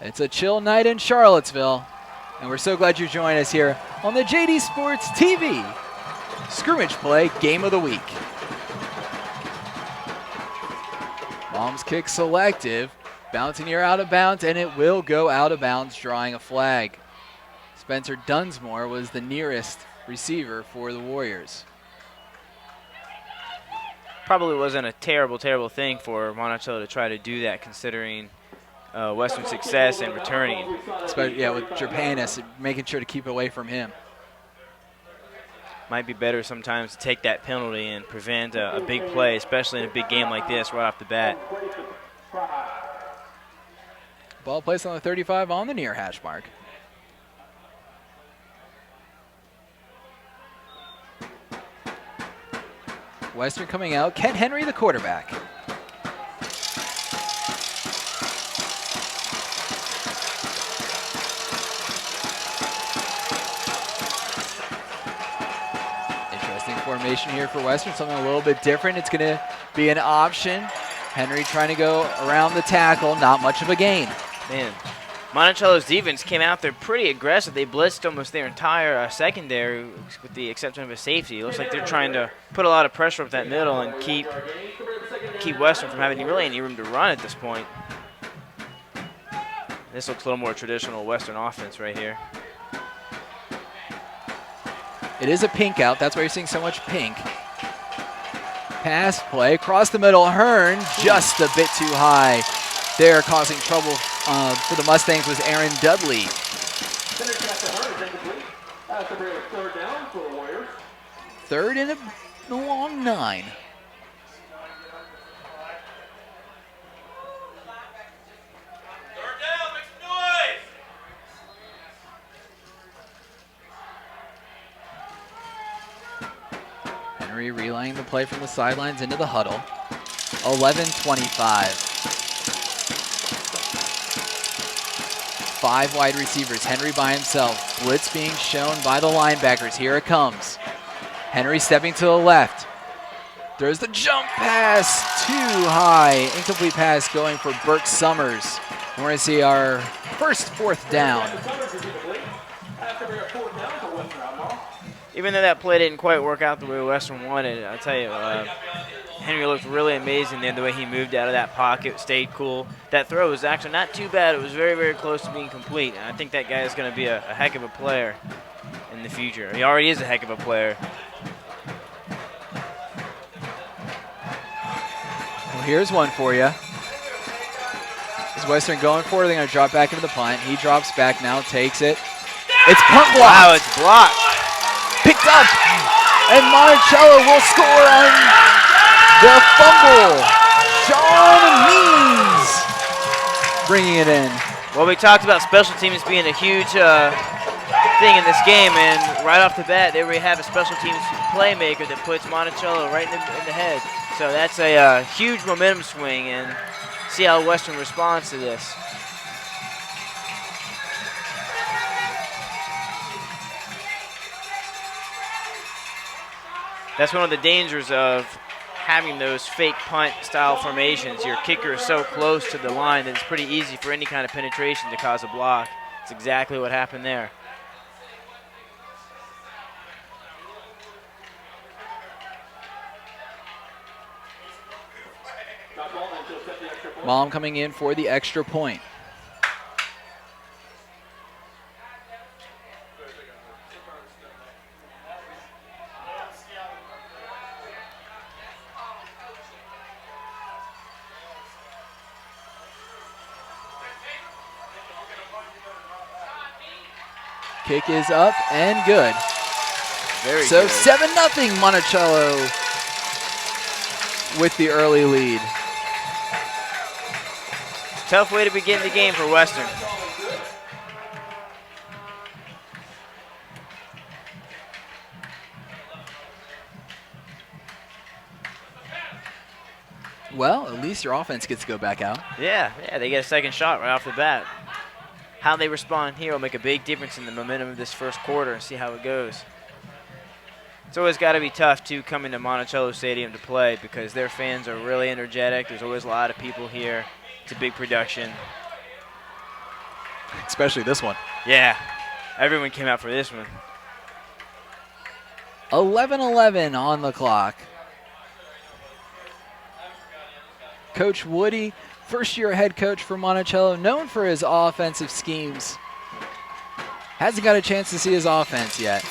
It's a chill night in Charlottesville, and we're so glad you joined us here on the JD Sports TV Scrimmage Play Game of the Week. Mom's kick selective, bouncing here out of bounds, and it will go out of bounds, drawing a flag. Spencer Dunsmore was the nearest receiver for the Warriors. Probably wasn't a terrible thing for Monticello to try to do that, considering Western success and returning. Especially, yeah, with Japanis, making sure to keep away from him. Might be better sometimes to take that penalty and prevent a big play, especially in a big game like this right off the bat. Ball placed on the 35 on the near hash mark. Western coming out, Kent Henry the quarterback. Interesting formation here for Western, something a little bit different. It's going to be an option. Henry trying to go around the tackle, not much of a gain. Man, Monticello's defense came out there pretty aggressive. They blitzed almost their entire secondary with the exception of a safety. It looks like they're trying to put a lot of pressure up that middle and keep Western from having really any room to run at this point. This looks a little more traditional Western offense right here. It is a pink out. That's why you're seeing so much pink. Pass play across the middle. Hearn just a bit too high. There causing trouble for the Mustangs was Aaron Dudley. Third and a long 9. Henry relaying the play from the sidelines into the huddle. 11-25. 5 wide receivers. Henry by himself. Blitz being shown by the linebackers. Here it comes. Henry stepping to the left. There's the jump pass. Too high. Incomplete pass going for Burke Summers. We're going to see our first 4th down. Even though that play didn't quite work out the way Western wanted, I'll tell you, Henry looked really amazing there, the way he moved out of that pocket, stayed cool. That throw was actually not too bad. It was very close to being complete. And I think that guy is going to be a heck of a player in the future. He already is a heck of a player. Well, here's one for you. Is Western going for it? They're going to drop back into the punt. He drops back now, takes it. It's punt blocked. Wow, it's blocked. Picked up, and Monticello will score on the fumble. Sean Means bringing it in. Well, we talked about special teams being a huge thing in this game, and right off the bat, there we have a special teams playmaker that puts Monticello right in the head. So that's a huge momentum swing, and see how Western responds to this. That's one of the dangers of having those fake punt style formations. Your kicker is so close to the line that it's pretty easy for any kind of penetration to cause a block. It's exactly what happened there. Mom coming in for the extra point. Kick is up and good. Very so good. 7-0 Monticello with the early lead. Tough way to begin the game for Western. Well, at least your offense gets to go back out. Yeah, they get a second shot right off the bat. How they respond here will make a big difference in the momentum of this first quarter and see how it goes. It's always got to be tough, too, coming to Monticello Stadium to play because their fans are really energetic. There's always a lot of people here. It's a big production. especially this one. Yeah, everyone came out for this one. 11-11 on the clock. Coach Woody, first-year head coach for Monticello, known for his offensive schemes. Hasn't got a chance to see his offense yet.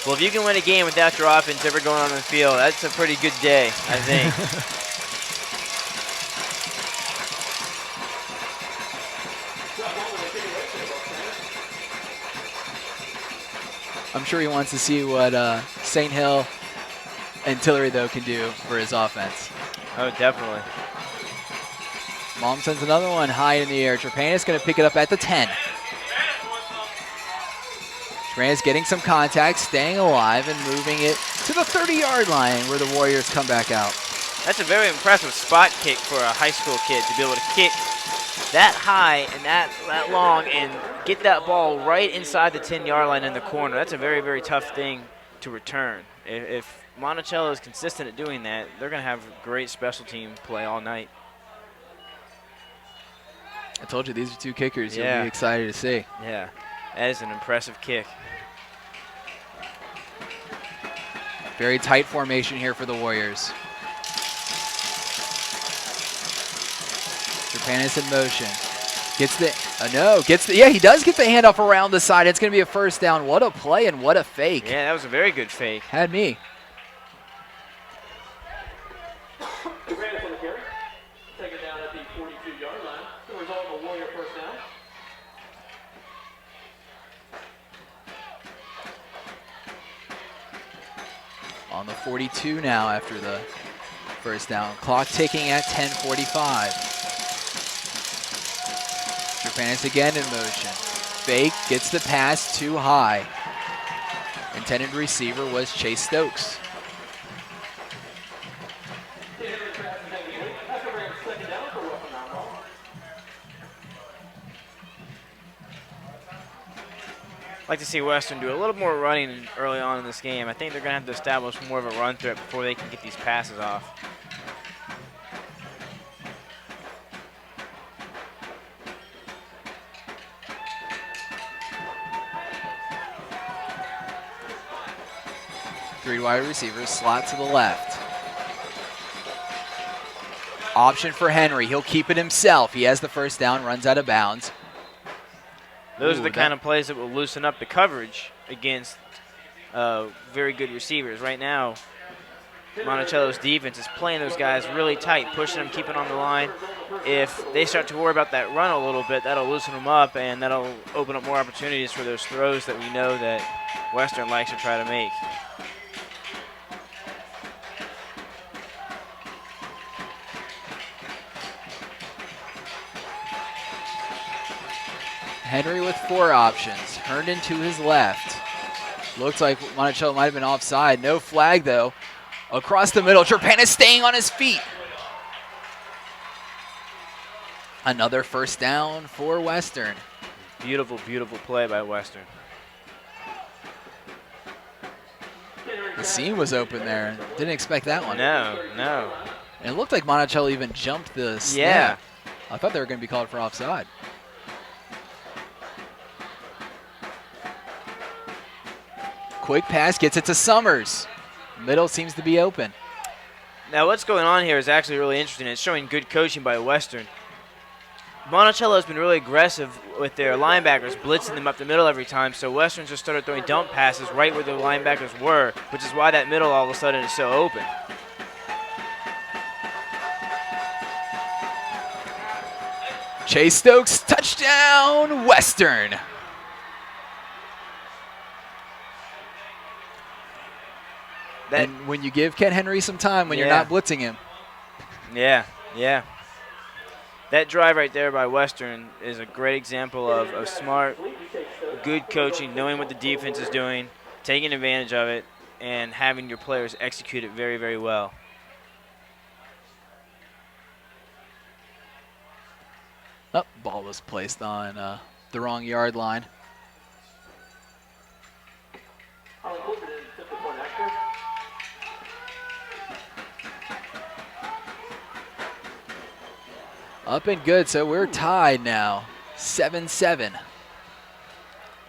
Well, if you can win a game without your offense ever going on the field, that's a pretty good day, I think. I'm sure he wants to see what St. Hill and Tillery, though, can do for his offense. Oh, definitely. Mom sends another one high in the air. Trepannis going to pick it up at the 10. Trepannis getting some contact, staying alive, and moving it to the 30-yard line where the Warriors come back out. That's a very impressive spot kick for a high school kid to be able to kick that high and that long and get that ball right inside the 10-yard line in the corner. That's a very, very tough thing to return. If Monticello is consistent at doing that, they're going to have great special team play all night. I told you, these are two kickers you'll be excited to see. Yeah, that is an impressive kick. Very tight formation here for the Warriors. Trepannis in motion. Gets the, he does get the handoff around the side. It's going to be a first down. What a play and what a fake. Yeah, that was a very good fake. Had me. Trepannis on the carry. Taken down at the 42-yard line. The result of a Warrior first down. On the 42 now after the first down. Clock ticking at 10:45. Trepannis again in motion. Fake, gets the pass too high. Intended receiver was Chase Stokes. I'd like to see Western do a little more running early on in this game. I think they're going to have to establish more of a run threat before they can get these passes off. Three wide receivers, slot to the left. Option for Henry. He'll keep it himself. He has the first down, runs out of bounds. Those are the kind of plays that will loosen up the coverage against very good receivers. Right now, Monticello's defense is playing those guys really tight, pushing them, keeping on the line. If they start to worry about that run a little bit, that'll loosen them up, and that'll open up more opportunities for those throws that we know that Western likes to try to make. Henry with four options. Herndon to his left. Looks like Monticello might have been offside. No flag, though. Across the middle, Trepannis staying on his feet. Another first down for Western. Beautiful, beautiful play by Western. The seam was open there. Didn't expect that one. No. And it looked like Monticello even jumped the snap. Yeah. I thought they were going to be called for offside. Quick pass, gets it to Summers. Middle seems to be open. Now what's going on here is actually really interesting. It's showing good coaching by Western. Monticello has been really aggressive with their linebackers, blitzing them up the middle every time, so Western just started throwing dump passes right where the linebackers were, which is why that middle all of a sudden is so open. Chase Stokes, touchdown, Western. And when you give Ken Henry some time when you're not blitzing him. Yeah. That drive right there by Western is a great example of smart, good coaching, knowing what the defense is doing, taking advantage of it, and having your players execute it very, very well. Oh, ball was placed on the wrong yard line. Up and good, so we're tied now. 7-7.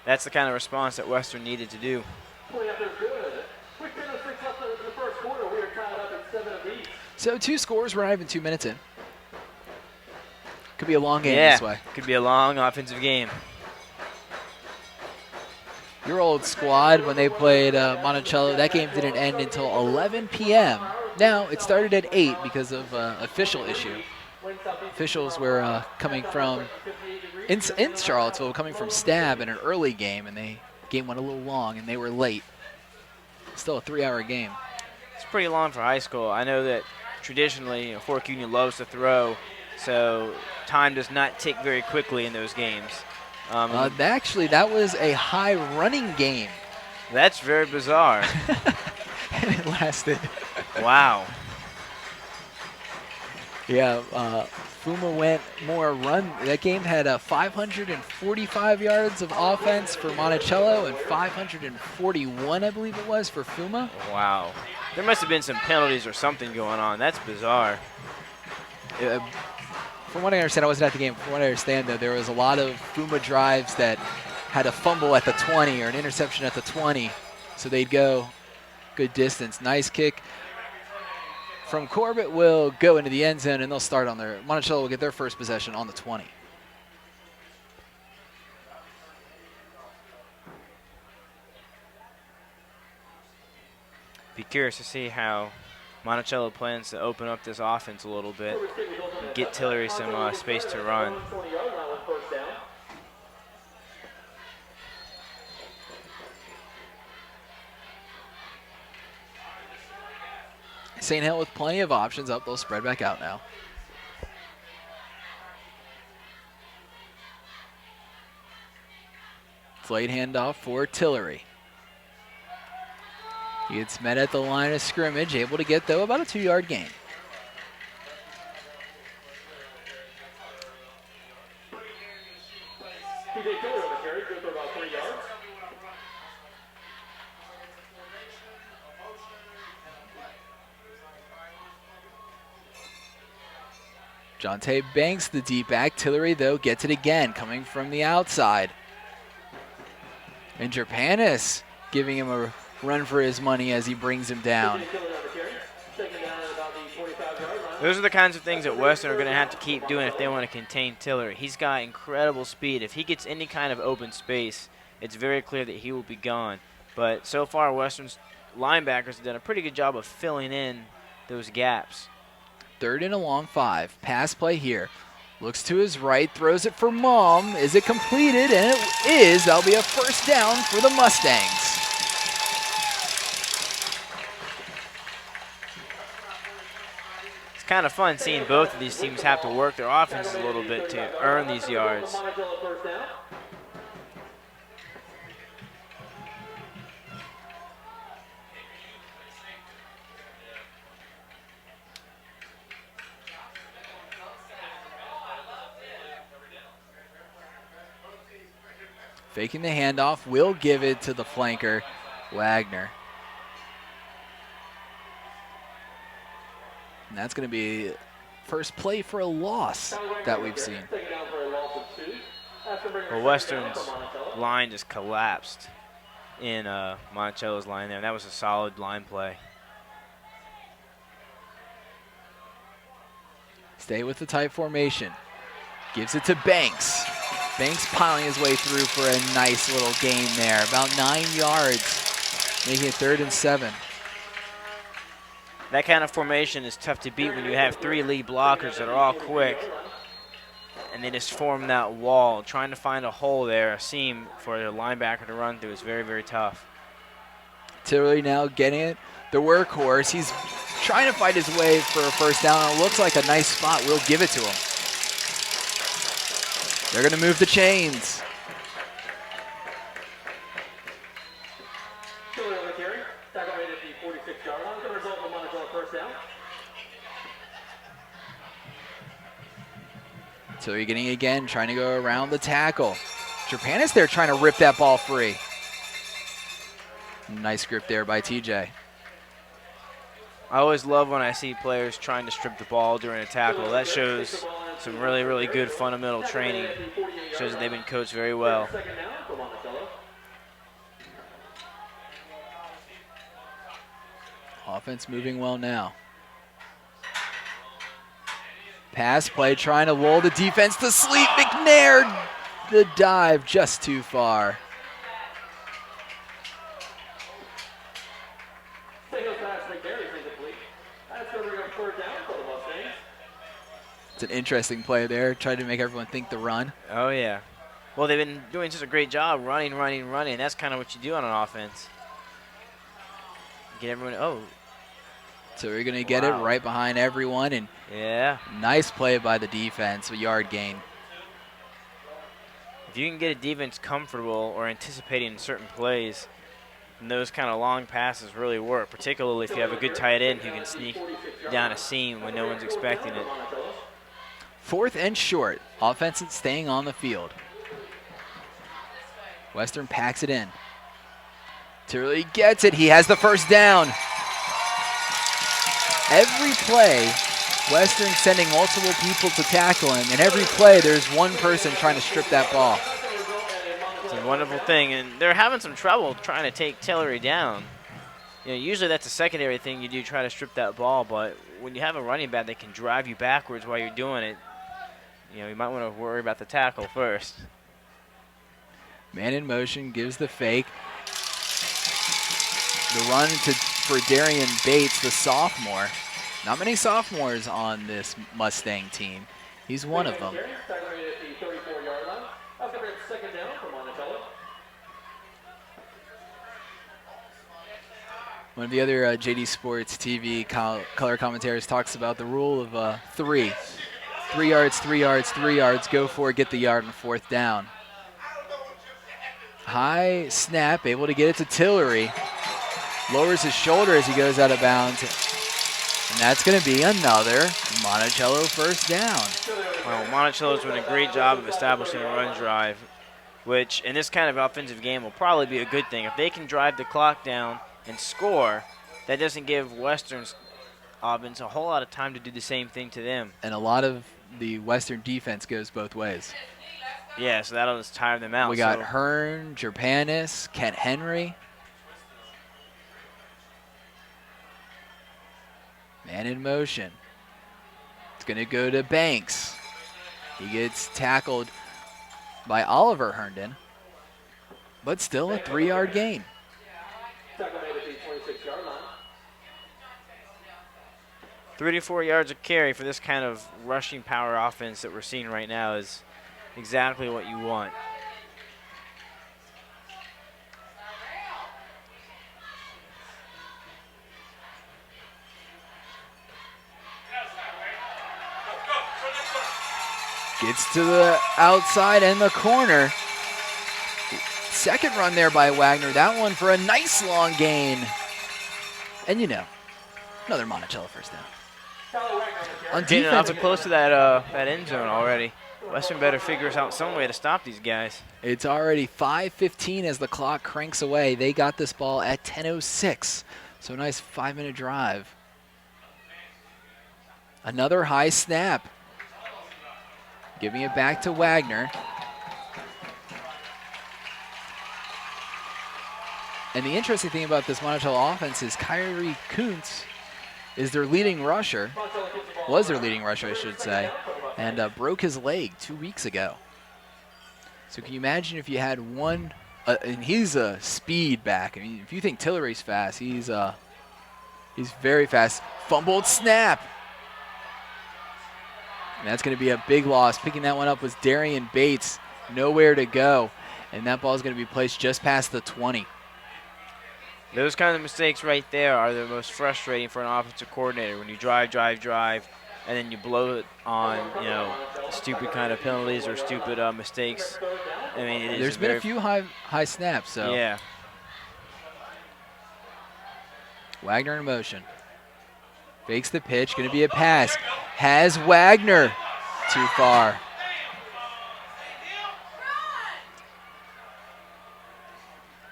That's the kind of response that Western needed to do. Pulling up their good. Quick 10:06 left in the first quarter. We are tied up at 7 apiece. So 2 scores. We're not even 2 minutes in. Could be a long game Yeah, this way. could be a long offensive game. Your old squad, when they played Monticello, that game didn't end until 11 p.m. Now, it started at 8 because of official issue. Officials were coming from, in Charlottesville, coming from Stab in an early game, and the game went a little long, and they were late. Still a 3-hour game. It's pretty long for high school. I know that traditionally, Fork Union loves to throw, so time does not tick very quickly in those games. Actually, that was a high running game. That's very bizarre. And it lasted. Wow. Yeah, Fuma went more run. That game had 545 yards of offense for Monticello and 541, I believe it was, for Fuma. Wow. There must have been some penalties or something going on. That's bizarre. From what I understand, I wasn't at the game. From what I understand, though, there was a lot of Fuma drives that had a fumble at the 20 or an interception at the 20, so they'd go good distance. Nice kick from Corbett will go into the end zone, and they'll start on their – Monticello will get their first possession on the 20. Be curious to see how Monticello plans to open up this offense a little bit, get Tillery some space to run. St. Hill with plenty of options up. They'll spread back out now. Flight handoff for Tillery. He gets met at the line of scrimmage, able to get, though, about a 2-yard gain. TJ Tiller on the carry, good for about 3 yards. Jonte Banks, the deep back. Tillery, though, gets it again, coming from the outside. And Japanis giving him a run for his money as he brings him down. Those are the kinds of things that Western are going to have to keep doing if they want to contain Tillery. He's got incredible speed. If he gets any kind of open space, it's very clear that he will be gone. But so far, Western's linebackers have done a pretty good job of filling in those gaps. 3rd and a long 5. Pass play here. Looks to his right, throws it for Mom. Is it completed? And it is. That'll be a first down for the Mustangs. It's kind of fun seeing both of these teams have to work their offenses a little bit to earn these yards. Faking the handoff, will give it to the flanker, Wagner. And that's going to be first play for a loss that we've seen. Well, Western's line just collapsed in Monticello's line there. That was a solid line play. Stay with the tight formation. Gives it to Banks. Banks piling his way through for a nice little gain there. About 9 yards, making it 3rd and 7. That kind of formation is tough to beat when you have 3 lead blockers that are all quick, and they just form that wall. Trying to find a hole there, a seam for their linebacker to run through is very, very tough. Tillery now getting it. The workhorse, he's trying to fight his way for a first down. It looks like a nice spot. We'll give it to him. They're going to move the chains. Tiller on the carry. Tackle made at the 46-yard line. Going to result in a Monticello first down. So you're getting again, trying to go around the tackle. Japanis there trying to rip that ball free. Nice grip there by TJ. I always love when I see players trying to strip the ball during a tackle. That shows some really, really good fundamental training. Shows that they've been coached very well. Second down for Monticello. Offense moving well now. Pass play trying to lull the defense to sleep. McNair, the dive just too far. Single pass McNair is incomplete. That's going to bring up third down for the Mustangs. It's an interesting play there. Tried to make everyone think the run. Oh, yeah. Well, they've been doing such a great job running. That's kind of what you do on an offense. Get everyone, oh. So we're going to get it right behind everyone. And yeah. Nice play by the defense, a yard gain. If you can get a defense comfortable or anticipating certain plays, then those kind of long passes really work, particularly if you have a good tight end who can sneak down a seam when no one's expecting it. 4th and short. Offense is staying on the field. Western packs it in. Turley gets it. He has the first down. Every play, Western sending multiple people to tackle him, and every play there's one person trying to strip that ball. It's a wonderful thing, and they're having some trouble trying to take Tillery down. You know, usually that's a secondary thing you do, try to strip that ball, but when you have a running back that can drive you backwards while you're doing it, you know, you might want to worry about the tackle first. Man in motion, gives the fake. The run for Darian Bates, the sophomore. Not many sophomores on this Mustang team. He's one of them. One of the other JD Sports TV color commentators talks about the rule of 3. 3 yards, 3 yards, 3 yards. Go for it, get the yard on 4th down. High snap, able to get it to Tillery. Lowers his shoulder as he goes out of bounds. And that's going to be another Monticello first down. Well, Monticello's doing a great job of establishing a run drive, which in this kind of offensive game will probably be a good thing. If they can drive the clock down and score, that doesn't give Western's offense a whole lot of time to do the same thing to them. And a lot of the Western defense goes both ways. Yeah, so that'll just tire them out. We got Hearn, Jerpanis, Kent Henry. Man in motion. It's going to go to Banks. He gets tackled by Oliver Herndon, but still a 3-yard gain. 3 to 4 yards of carry for this kind of rushing power offense that we're seeing right now is exactly what you want. Gets to the outside and the corner. Second run there by Wagner. That one for a nice long gain. And you know, another Monticello first down. On Getting defense, awful close to that end zone already. Western better figures out some way to stop these guys. it's already 5:15 as the clock cranks away. They got this ball at 10:06. So a nice 5-minute drive. Another high snap. Giving it back to Wagner. And the interesting thing about this Monticello offense is Kyrie Kuntz is their leading rusher, was their leading rusher, I should say, and broke his leg 2 weeks ago. So can you imagine if you had one, and he's a speed back. I mean, if you think Tillery's fast, he's very fast. Fumbled snap. And that's going to be a big loss. Picking that one up was Darian Bates. Nowhere to go. And that ball is going to be placed just past the 20. Those kind of mistakes right there are the most frustrating for an offensive coordinator. When you drive, and then you blow it on, you know, stupid kind of penalties or stupid mistakes. I mean, it is There's been a few high snaps, so. Yeah. Wagner in motion. Fakes the pitch, going to be a pass. Has Wagner. Too far.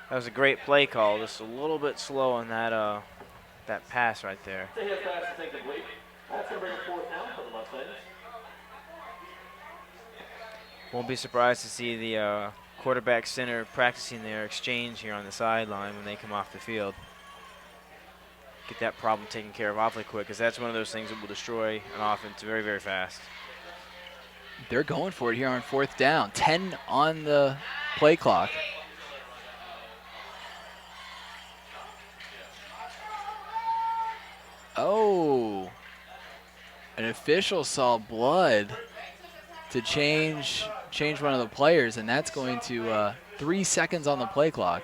That was a great play call. Just a little bit slow on that that pass right there. That's going to bring a fourth down for the Mustangs. Won't be surprised to see the quarterback center practicing their exchange here on the sideline when they come off the field. Get that problem taken care of awfully quick, because that's one of those things that will destroy an offense very, very fast. They're going for it here on 4th down. 10 on the play clock. Oh, an official saw blood to change one of the players, and that's going to 3 seconds on the play clock.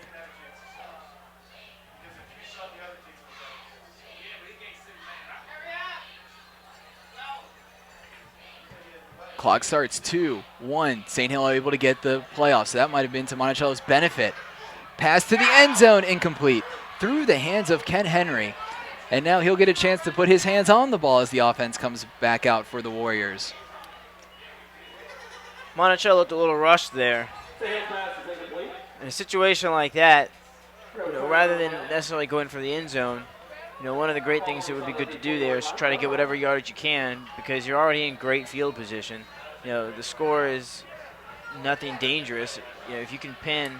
Clock starts 2-1. St. Hill able to get the playoffs, so that might have been to Monticello's benefit. Pass to the end zone, incomplete. Through the hands of Ken Henry. And now he'll get a chance to put his hands on the ball as the offense comes back out for the Warriors. Monticello looked a little rushed there. In a situation like that, rather than necessarily going for the end zone, one of the great things that would be good to do there is try to get whatever yardage you can, because you're already in great field position. The score is nothing dangerous. If you can pin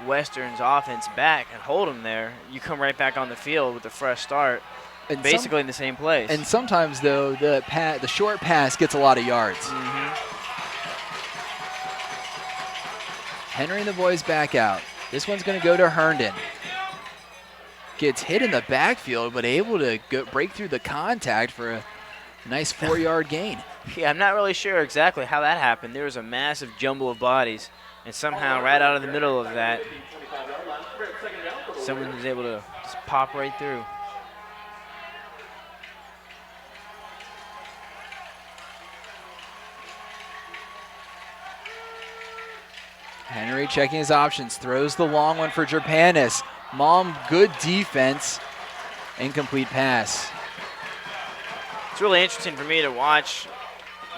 Western's offense back and hold them there, you come right back on the field with a fresh start, and basically in the same place. And sometimes, though, the short pass gets a lot of yards. Henry and the boys back out. This one's going to go to Herndon. Gets hit in the backfield, but able to break through the contact for a nice 4-yard gain. Yeah, I'm not really sure exactly how that happened. There was a massive jumble of bodies, and somehow right out of the middle of that, someone was able to just pop right through. Henry checking his options, throws the long one for Jerpanis. Mom, good defense, incomplete pass. It's really interesting for me to watch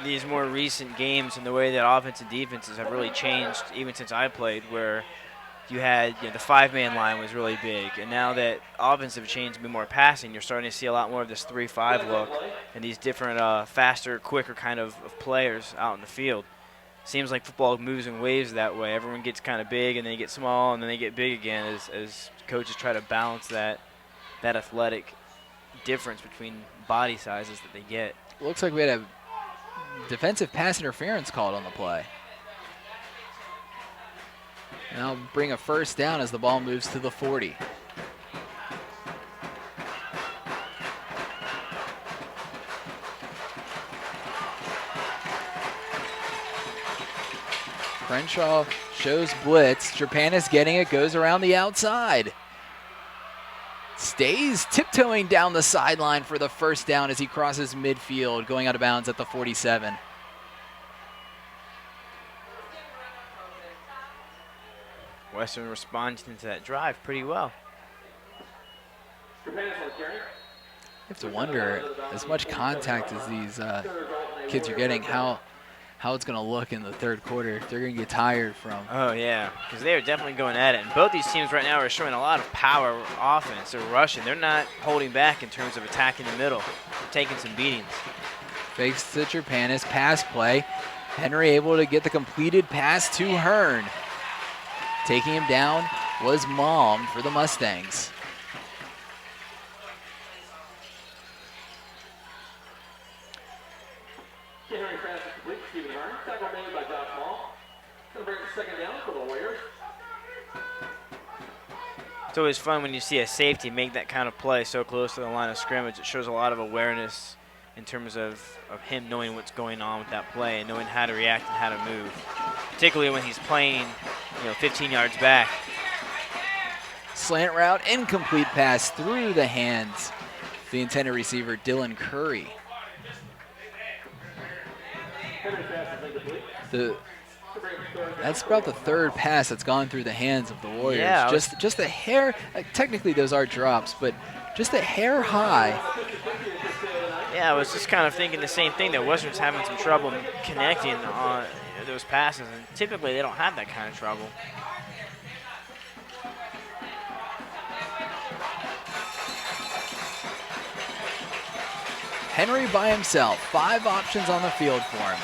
these more recent games and the way that offense and defenses have really changed even since I played, where you had the 5-man line was really big, and now that offense have changed to be more passing, you're starting to see a lot more of this 3-5 look and these different faster, quicker kind of players out in the field. Seems like football moves in waves that way. Everyone gets kind of big, and then they get small, and then they get big again as coaches try to balance that athletic difference between body sizes that they get. Looks like we had a defensive pass interference called on the play. And that'll bring a first down as the ball moves to the 40. Crenshaw shows blitz. Jerpanis getting it, goes around the outside. Stays tiptoeing down the sideline for the first down as he crosses midfield, going out of bounds at the 47. Western responding to that drive pretty well. You have to wonder, as much contact as these kids are getting, how it's going to look in the third quarter. They're going to get tired from. Oh, yeah, because they are definitely going at it. And both these teams right now are showing a lot of power offense. They're rushing. They're not holding back in terms of attacking the middle. They're taking some beatings. Fakes to Jerpanis, pass play. Henry able to get the completed pass to Hearn. Taking him down was Mom for the Mustangs. It's always fun when you see a safety make that kind of play so close to the line of scrimmage. It shows a lot of awareness in terms of him knowing what's going on with that play and knowing how to react and how to move, particularly when he's playing 15 yards back. Slant route, incomplete pass through the hands. The intended receiver, Dylan Curry. That's about the third pass that's gone through the hands of the Warriors. Yeah, just a hair, technically those are drops, but just a hair high. Yeah, I was just kind of thinking the same thing, that Western's having some trouble connecting on those passes, and typically they don't have that kind of trouble. Henry by himself, 5 options on the field for him.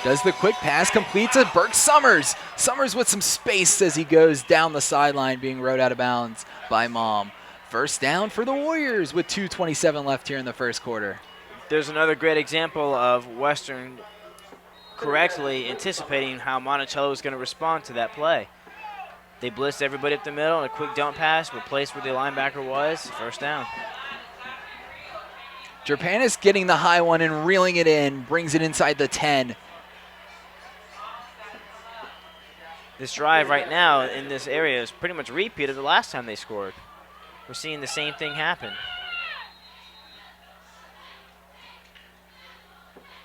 Does the quick pass, complete to Burke Summers. Summers with some space as he goes down the sideline, being rode out of bounds by Mom. First down for the Warriors with 2:27 left here in the first quarter. There's another great example of Western correctly anticipating how Monticello is going to respond to that play. They blitzed everybody up the middle, and a quick dump pass replaced where the linebacker was. First down. Jerpanis getting the high one and reeling it in, brings it inside the 10. This drive right now in this area is pretty much a repeat of the last time they scored. We're seeing the same thing happen.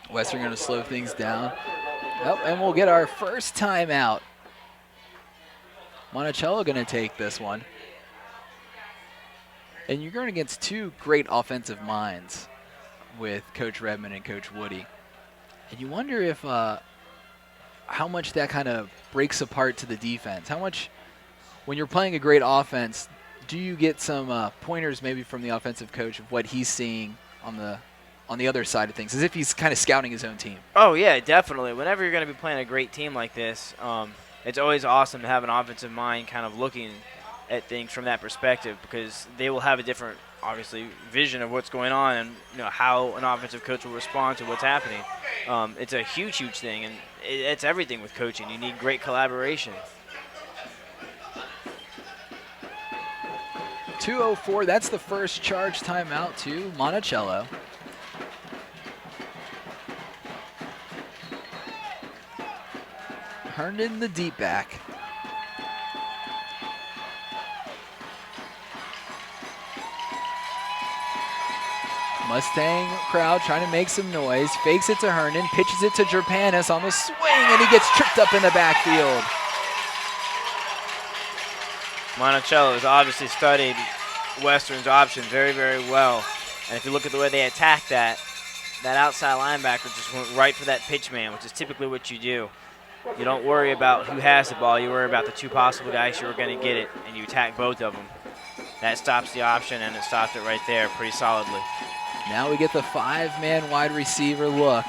Western going to slow things down. Yep, and we'll get our first timeout. Monticello going to take this one. And you're going against two great offensive minds with Coach Redmond and Coach Woody. And you wonder if how much that kind of breaks apart to the defense. How much, when you're playing a great offense, do you get some pointers maybe from the offensive coach of what he's seeing on the other side of things, as if he's kind of scouting his own team? Oh, yeah, definitely. Whenever you're going to be playing a great team like this, it's always awesome to have an offensive mind kind of looking at things from that perspective, because they will have a different, obviously, vision of what's going on and how an offensive coach will respond to what's happening. It's a huge, huge thing, and it's everything with coaching. You need great collaboration. 2:04, that's the first charge timeout to Monticello. Herndon, the deep back. Mustang crowd trying to make some noise. Fakes it to Herndon, pitches it to Jerpanis on the swing, and he gets tripped up in the backfield. Monticello has obviously studied Western's option very, very well. And if you look at the way they attacked that outside linebacker just went right for that pitch man, which is typically what you do. You don't worry about who has the ball. You worry about the two possible guys who are going to get it, and you attack both of them. That stops the option, and it stopped it right there pretty solidly. Now we get the five-man wide receiver look.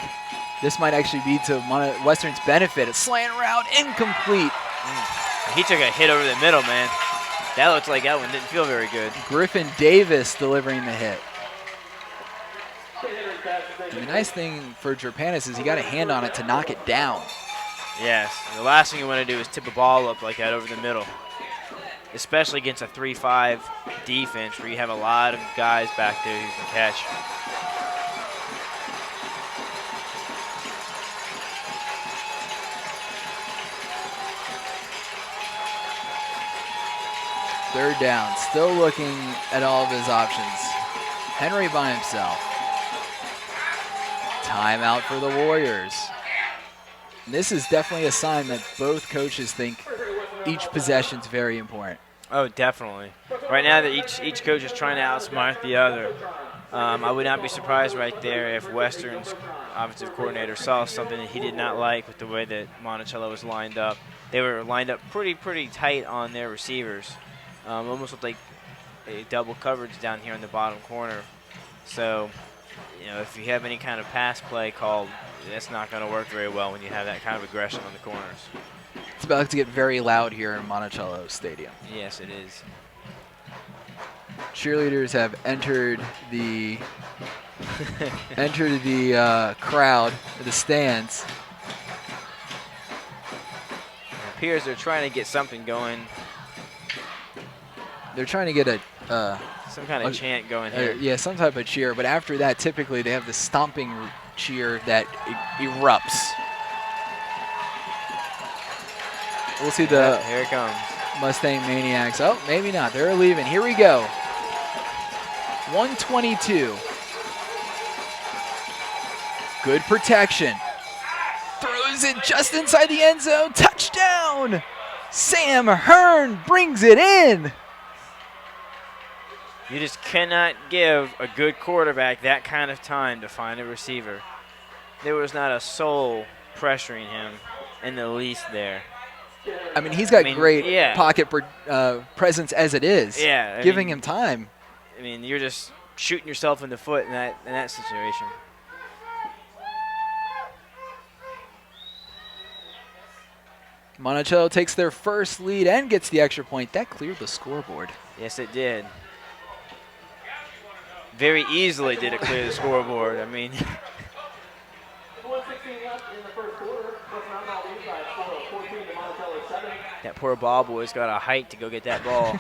This might actually be to Western's benefit. A slant route, incomplete. He took a hit over the middle, man. That looks like that one didn't feel very good. Griffin Davis delivering the hit. And the nice thing for Jerpanis is he got a hand on it to knock it down. Yes, the last thing you want to do is tip a ball up like that over the middle, especially against a 3-5 defense where you have a lot of guys back there who can catch. Third down, still looking at all of his options. Henry by himself. Timeout for the Warriors. This is definitely a sign that both coaches think each possession's very important. Oh, definitely. Right now, that each coach is trying to outsmart the other. I would not be surprised right there if Western's offensive coordinator saw something that he did not like with the way that Monticello was lined up. They were lined up pretty tight on their receivers. Almost looked like a double coverage down here in the bottom corner. So, if you have any kind of pass play called, that's not going to work very well when you have that kind of aggression on the corners. It's about to get very loud here in Monticello Stadium. Yes, it is. Cheerleaders have entered the crowd, the stands. It appears they're trying to get something going. They're trying to get some kind of chant going here. Yeah, some type of cheer. But after that, typically they have the stomping cheer that erupts. We'll see the here it comes. Mustang Maniacs. Oh, maybe not. They're leaving. Here we go. 122. Good protection. Throws it just inside the end zone. Touchdown! Sam Hearn brings it in. You just cannot give a good quarterback that kind of time to find a receiver. There was not a soul pressuring him in the least there. I mean, he's got great pocket presence as it is. Yeah, giving him time. I mean, you're just shooting yourself in the foot in that situation. Monticello takes their first lead and gets the extra point. That cleared the scoreboard. Yes, it did. Very easily did it clear the scoreboard. I mean, 1:16 left in the first quarter. Western Albemarle leads by a score of 14 to Monticello 7. that poor ball boy's got a height to go get that ball.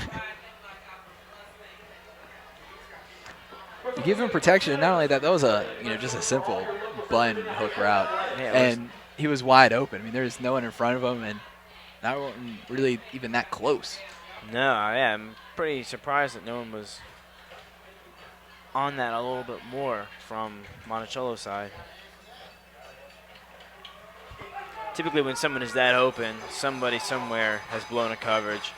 You give him protection, and not only that, that was a just a simple bun hook route, Yeah, and he was wide open. I mean, there's no one in front of him, and not really even that close. No, yeah, I'm pretty surprised that no one was on that a little bit more from Monticello's side. Typically when someone is that open, somebody somewhere has blown a coverage.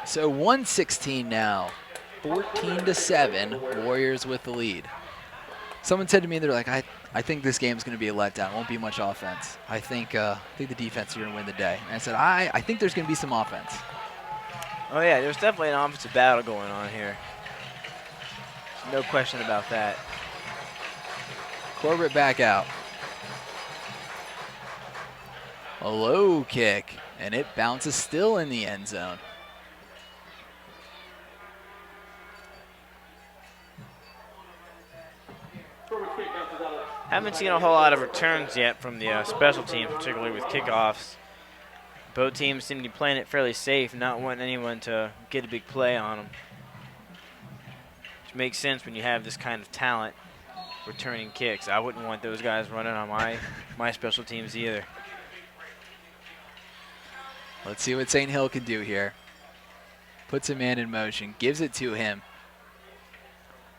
So 116 now, 14-7, Warriors with the lead. Someone said to me, they're like, I think this game's going to be a letdown. Won't be much offense. I think the defense is going to win the day. And I said, I think there's going to be some offense. Oh yeah, there's definitely an offensive battle going on here. No question about that. Corbett back out. A low kick, and it bounces still in the end zone. Haven't seen a whole lot of returns yet from the special teams, particularly with kickoffs. Both teams seem to be playing it fairly safe, not wanting anyone to get a big play on them. Which makes sense when you have this kind of talent returning kicks. I wouldn't want those guys running on my special teams either. Let's see what St. Hill can do here. Puts a man in motion, gives it to him.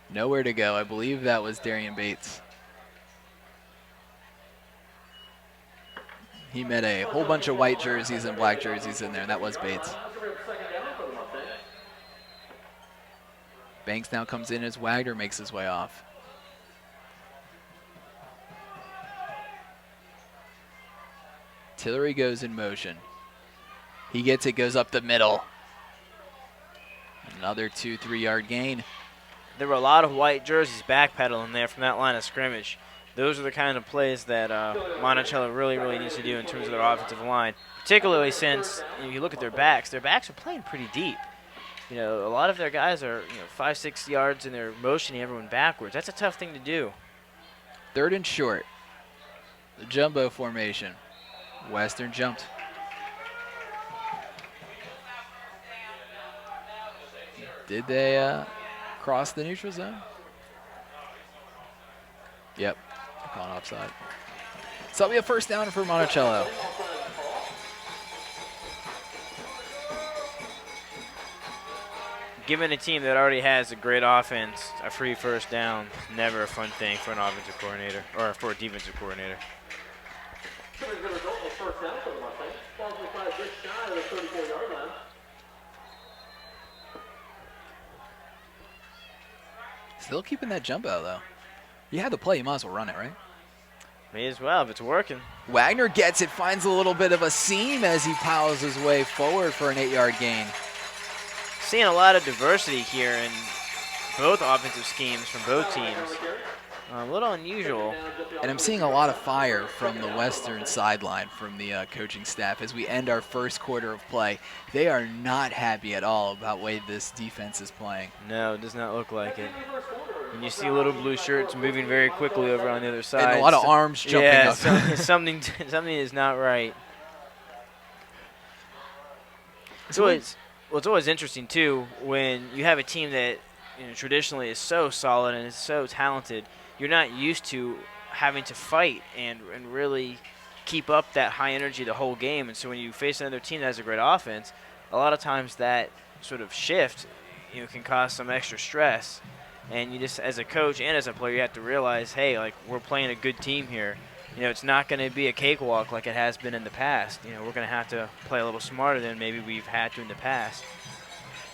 Nowhere to go. I believe that was Darian Bates. He met a whole bunch of white jerseys and black jerseys in there, and that was Bates. Banks now comes in as Wagner makes his way off. Tillery goes in motion. He gets it, goes up the middle. Another 2-3 yard gain. There were a lot of white jerseys backpedaling there from that line of scrimmage. Those are the kind of plays that Monticello really needs to do in terms of their offensive line, particularly since you look at their backs are playing pretty deep. A lot of their guys are 5-6 yards and they're motioning everyone backwards. That's a tough thing to do. 3rd and short. The jumbo formation. Western jumped. Did they cross the neutral zone? Yep. Gone offside. So that'll be a first down for Monticello. Given a team that already has a great offense, a free first down, never a fun thing for an offensive coordinator or for a defensive coordinator. Still keeping that jump out, though. You had the play, you might as well run it, right? May as well if it's working. Wagner gets it, finds a little bit of a seam as he piles his way forward for an 8-yard gain. Seeing a lot of diversity here in both offensive schemes from both teams. A little unusual. And I'm seeing a lot of fire from the Western sideline from the coaching staff as we end our first quarter of play. They are not happy at all about the way this defense is playing. No, it does not look like it. And you see little blue shirts moving very quickly over on the other side. And a lot of arms jumping up. something is not right. It's always interesting, too, when you have a team that traditionally is so solid and is so talented. You're not used to having to fight and really keep up that high energy the whole game. And so when you face another team that has a great offense, a lot of times that sort of shift can cause some extra stress. And you just, as a coach and as a player, you have to realize, hey, like, we're playing a good team here. It's not going to be a cakewalk like it has been in the past. We're going to have to play a little smarter than maybe we've had to in the past.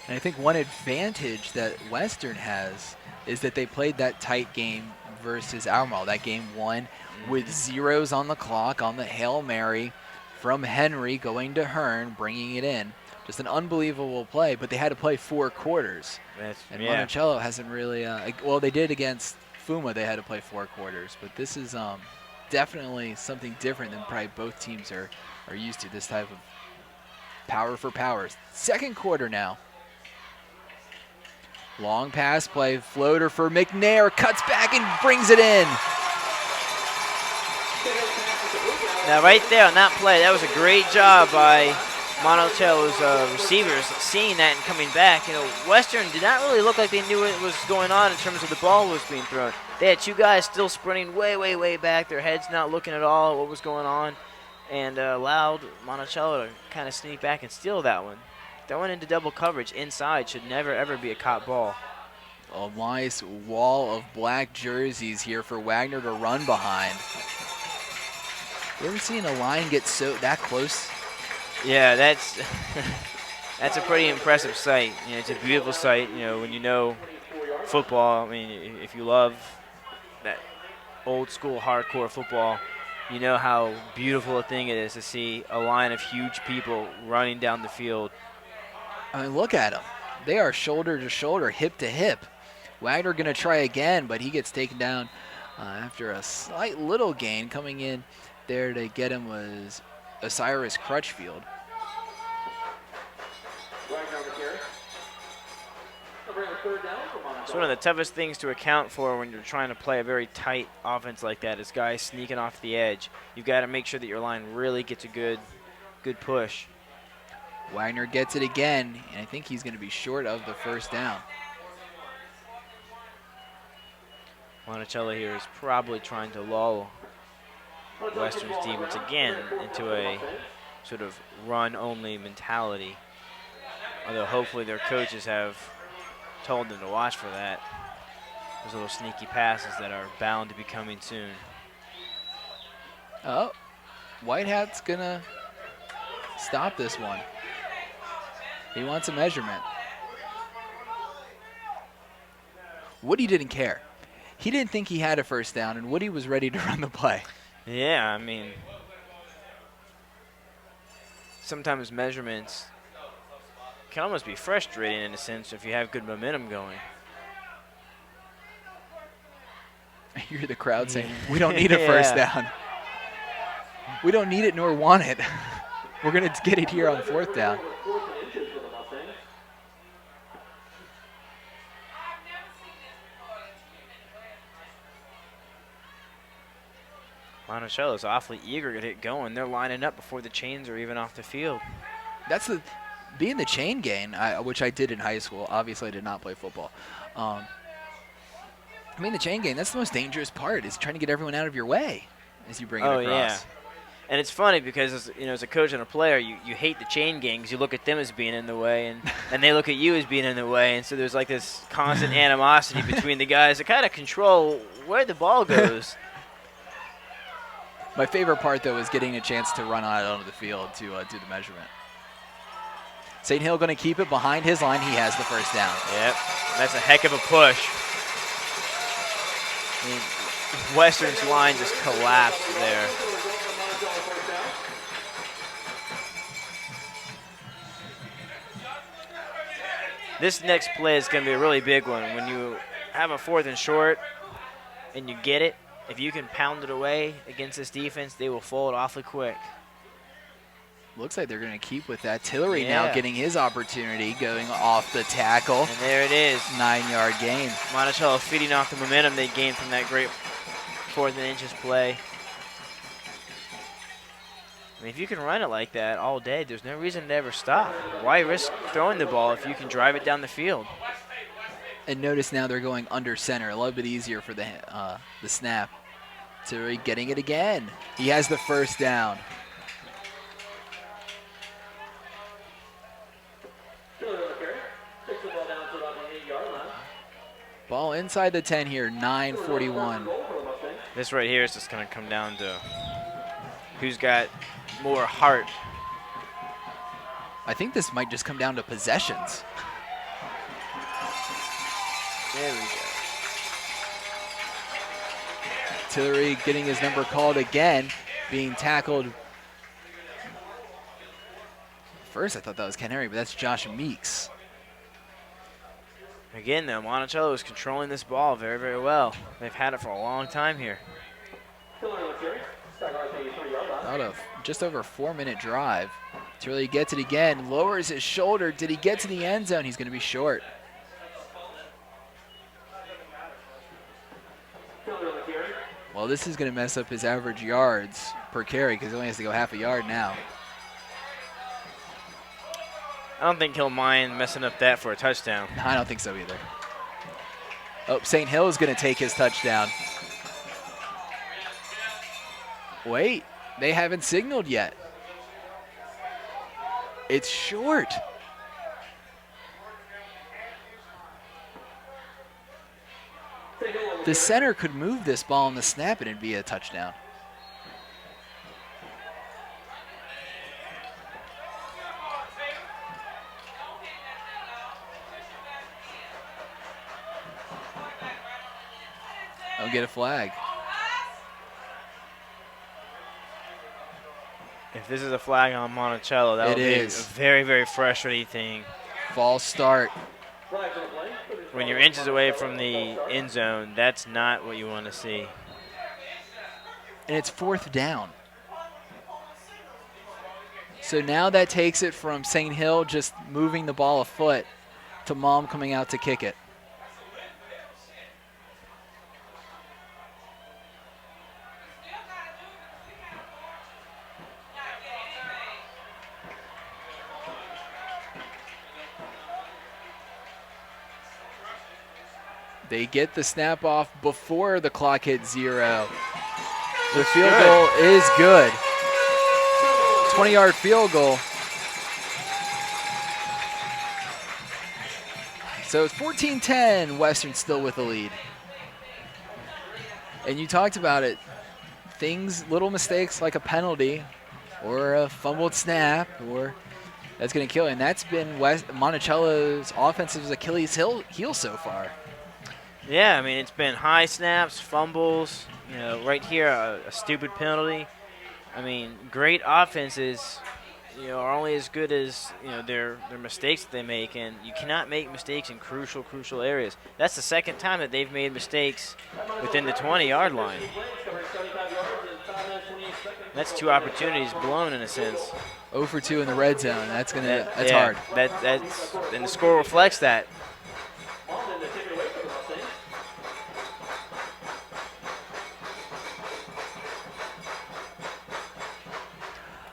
And I think one advantage that Western has is that they played that tight game versus Albemarle. That game won with zeros on the clock on the Hail Mary from Henry going to Hearn, bringing it in. Just an unbelievable play, but they had to play 4 quarters. And Monticello hasn't really, well, they did against Fuma, they had to play 4 quarters, but this is definitely something different than probably both teams are used to, this type of power for powers. Second quarter now. Long pass play, floater for McNair, cuts back and brings it in. Now right there on that play, that was a great job by Monticello's receivers seeing that and coming back. You know, Western did not really look like they knew what was going on in terms of the ball was being thrown. They had 2 guys still sprinting way, way, way back, their heads not looking at all at what was going on, and allowed Monticello to kind of sneak back and steal that one. Throwing into double coverage inside should never, ever be a caught ball. A nice wall of black jerseys here for Wagner to run behind. You ever seen a line get that close? Yeah, that's that's a pretty impressive sight. You know, it's a beautiful sight. You know, when you know football, I mean, if you love that old school hardcore football, you know how beautiful a thing it is to see a line of huge people running down the field. I mean, look at them. They are shoulder to shoulder, hip to hip. Wagner going to try again, but he gets taken down after a slight little gain. Coming in there to get him was Osiris Crutchfield. It's one of the toughest things to account for when you're trying to play a very tight offense like that is guys sneaking off the edge. You've got to make sure that your line really gets a good push. Wagner gets it again, and I think he's going to be short of the first down. Monticello here is probably trying to lull Western's defense again into a sort of run-only mentality, although hopefully their coaches have told them to watch for that. Those little sneaky passes that are bound to be coming soon. Oh, White Hat's going to stop this one. He wants a measurement. Woody didn't care. He didn't think he had a first down, and Woody was ready to run the play. Yeah, I mean, sometimes measurements can almost be frustrating in a sense if you have good momentum going. I hear the crowd saying, we don't need a first down. We don't need it nor want it. We're going to get it here on 4th down. Monticello's awfully eager to get going. They're lining up before the chains are even off the field. That's being the chain gain, which I did in high school. Obviously, I did not play football. I mean, the chain gain, that's the most dangerous part, is trying to get everyone out of your way as you bring it across. Yeah. And it's funny because, as a coach and a player, you hate the chain gang because you look at them as being in the way, and they look at you as being in the way. And so there's like this constant animosity between the guys that kind of control where the ball goes. My favorite part, though, is getting a chance to run out onto the field to do the measurement. St. Hill going to keep it behind his line. He has the first down. Yep, that's a heck of a push. I mean, Western's line just collapsed there. This next play is going to be a really big one. When you have a 4th and short and you get it, if you can pound it away against this defense, they will fold awfully quick. Looks like they're going to keep with that. Tillery now getting his opportunity, going off the tackle. And there it is. 9-yard gain. Monticello feeding off the momentum they gained from that great 4th and inches play. I mean, if you can run it like that all day, there's no reason to ever stop. Why risk throwing the ball if you can drive it down the field? And notice now they're going under center, a little bit easier for the snap. Tillery getting it again. He has the first down. Ball inside the 10 here, 9:41. This right here is just going to come down to who's got more heart. I think this might just come down to possessions. There we go. Tillery getting his number called again, being tackled first I thought that was Ken Henry, but that's Josh Meeks. Again, though, Monticello is controlling this ball very, very well. They've had it for a long time here. About a just over a 4-minute drive. Turley gets it again, lowers his shoulder. Did he get to the end zone? He's going to be short. Well, this is going to mess up his average yards per carry because he only has to go half a yard now. I don't think he'll mind messing up that for a touchdown. I don't think so either. Oh, St. Hill is going to take his touchdown. Wait, they haven't signaled yet. It's short. The center could move this ball on the snap and it'd be a touchdown. Don't get a flag. If this is a flag on Monticello, that would be a very, very frustrating thing. False start. When you're inches away from the end zone, that's not what you want to see. And it's 4th down. So now that takes it from St. Hill just moving the ball a foot to Mom coming out to kick it. They get the snap off before the clock hits 0. The field goal is good. 20-yard field goal. So it's 14-10, Western still with the lead. And you talked about it. Little mistakes like a penalty or a fumbled snap, or that's going to kill. And that's been Monticello's offensive Achilles heel so far. Yeah, I mean, it's been high snaps, fumbles, right here, a stupid penalty. I mean, great offenses, are only as good as, their mistakes that they make, and you cannot make mistakes in crucial areas. That's the second time that they've made mistakes within the 20-yard line. That's 2 opportunities blown in a sense. 0 for 2 in the red zone. That's hard. And the score reflects that.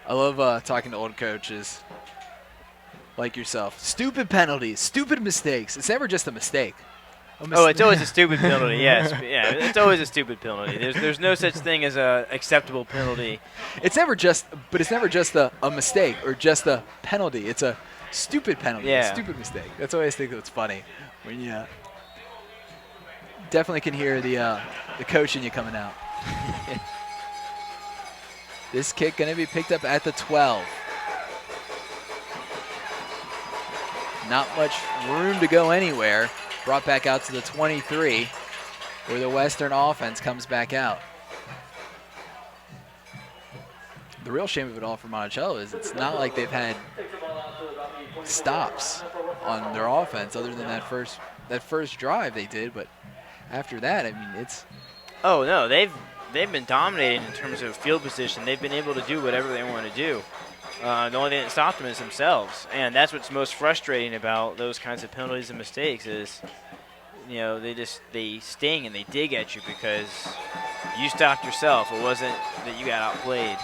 I love talking to old coaches like yourself. Stupid penalties, stupid mistakes. It's never just a mistake. It's always a stupid penalty, yes. Yeah, it's always a stupid penalty. There's no such thing as a acceptable penalty. It's never just a mistake or just a penalty. It's a stupid penalty, a stupid mistake. That's always think that's funny. When you definitely can hear the coach in you coming out. This kick going to be picked up at the 12. Not much room to go anywhere. Brought back out to the 23, where the Western offense comes back out. The real shame of it all for Monticello is it's not like they've had stops on their offense other than that first drive they did, but after that, I mean, it's... Oh, no, they've been dominating in terms of field position. They've been able to do whatever they want to do. The only thing that stopped them is themselves, and that's what's most frustrating about those kinds of penalties and mistakes is, they sting and they dig at you because you stopped yourself. It wasn't that you got outplayed.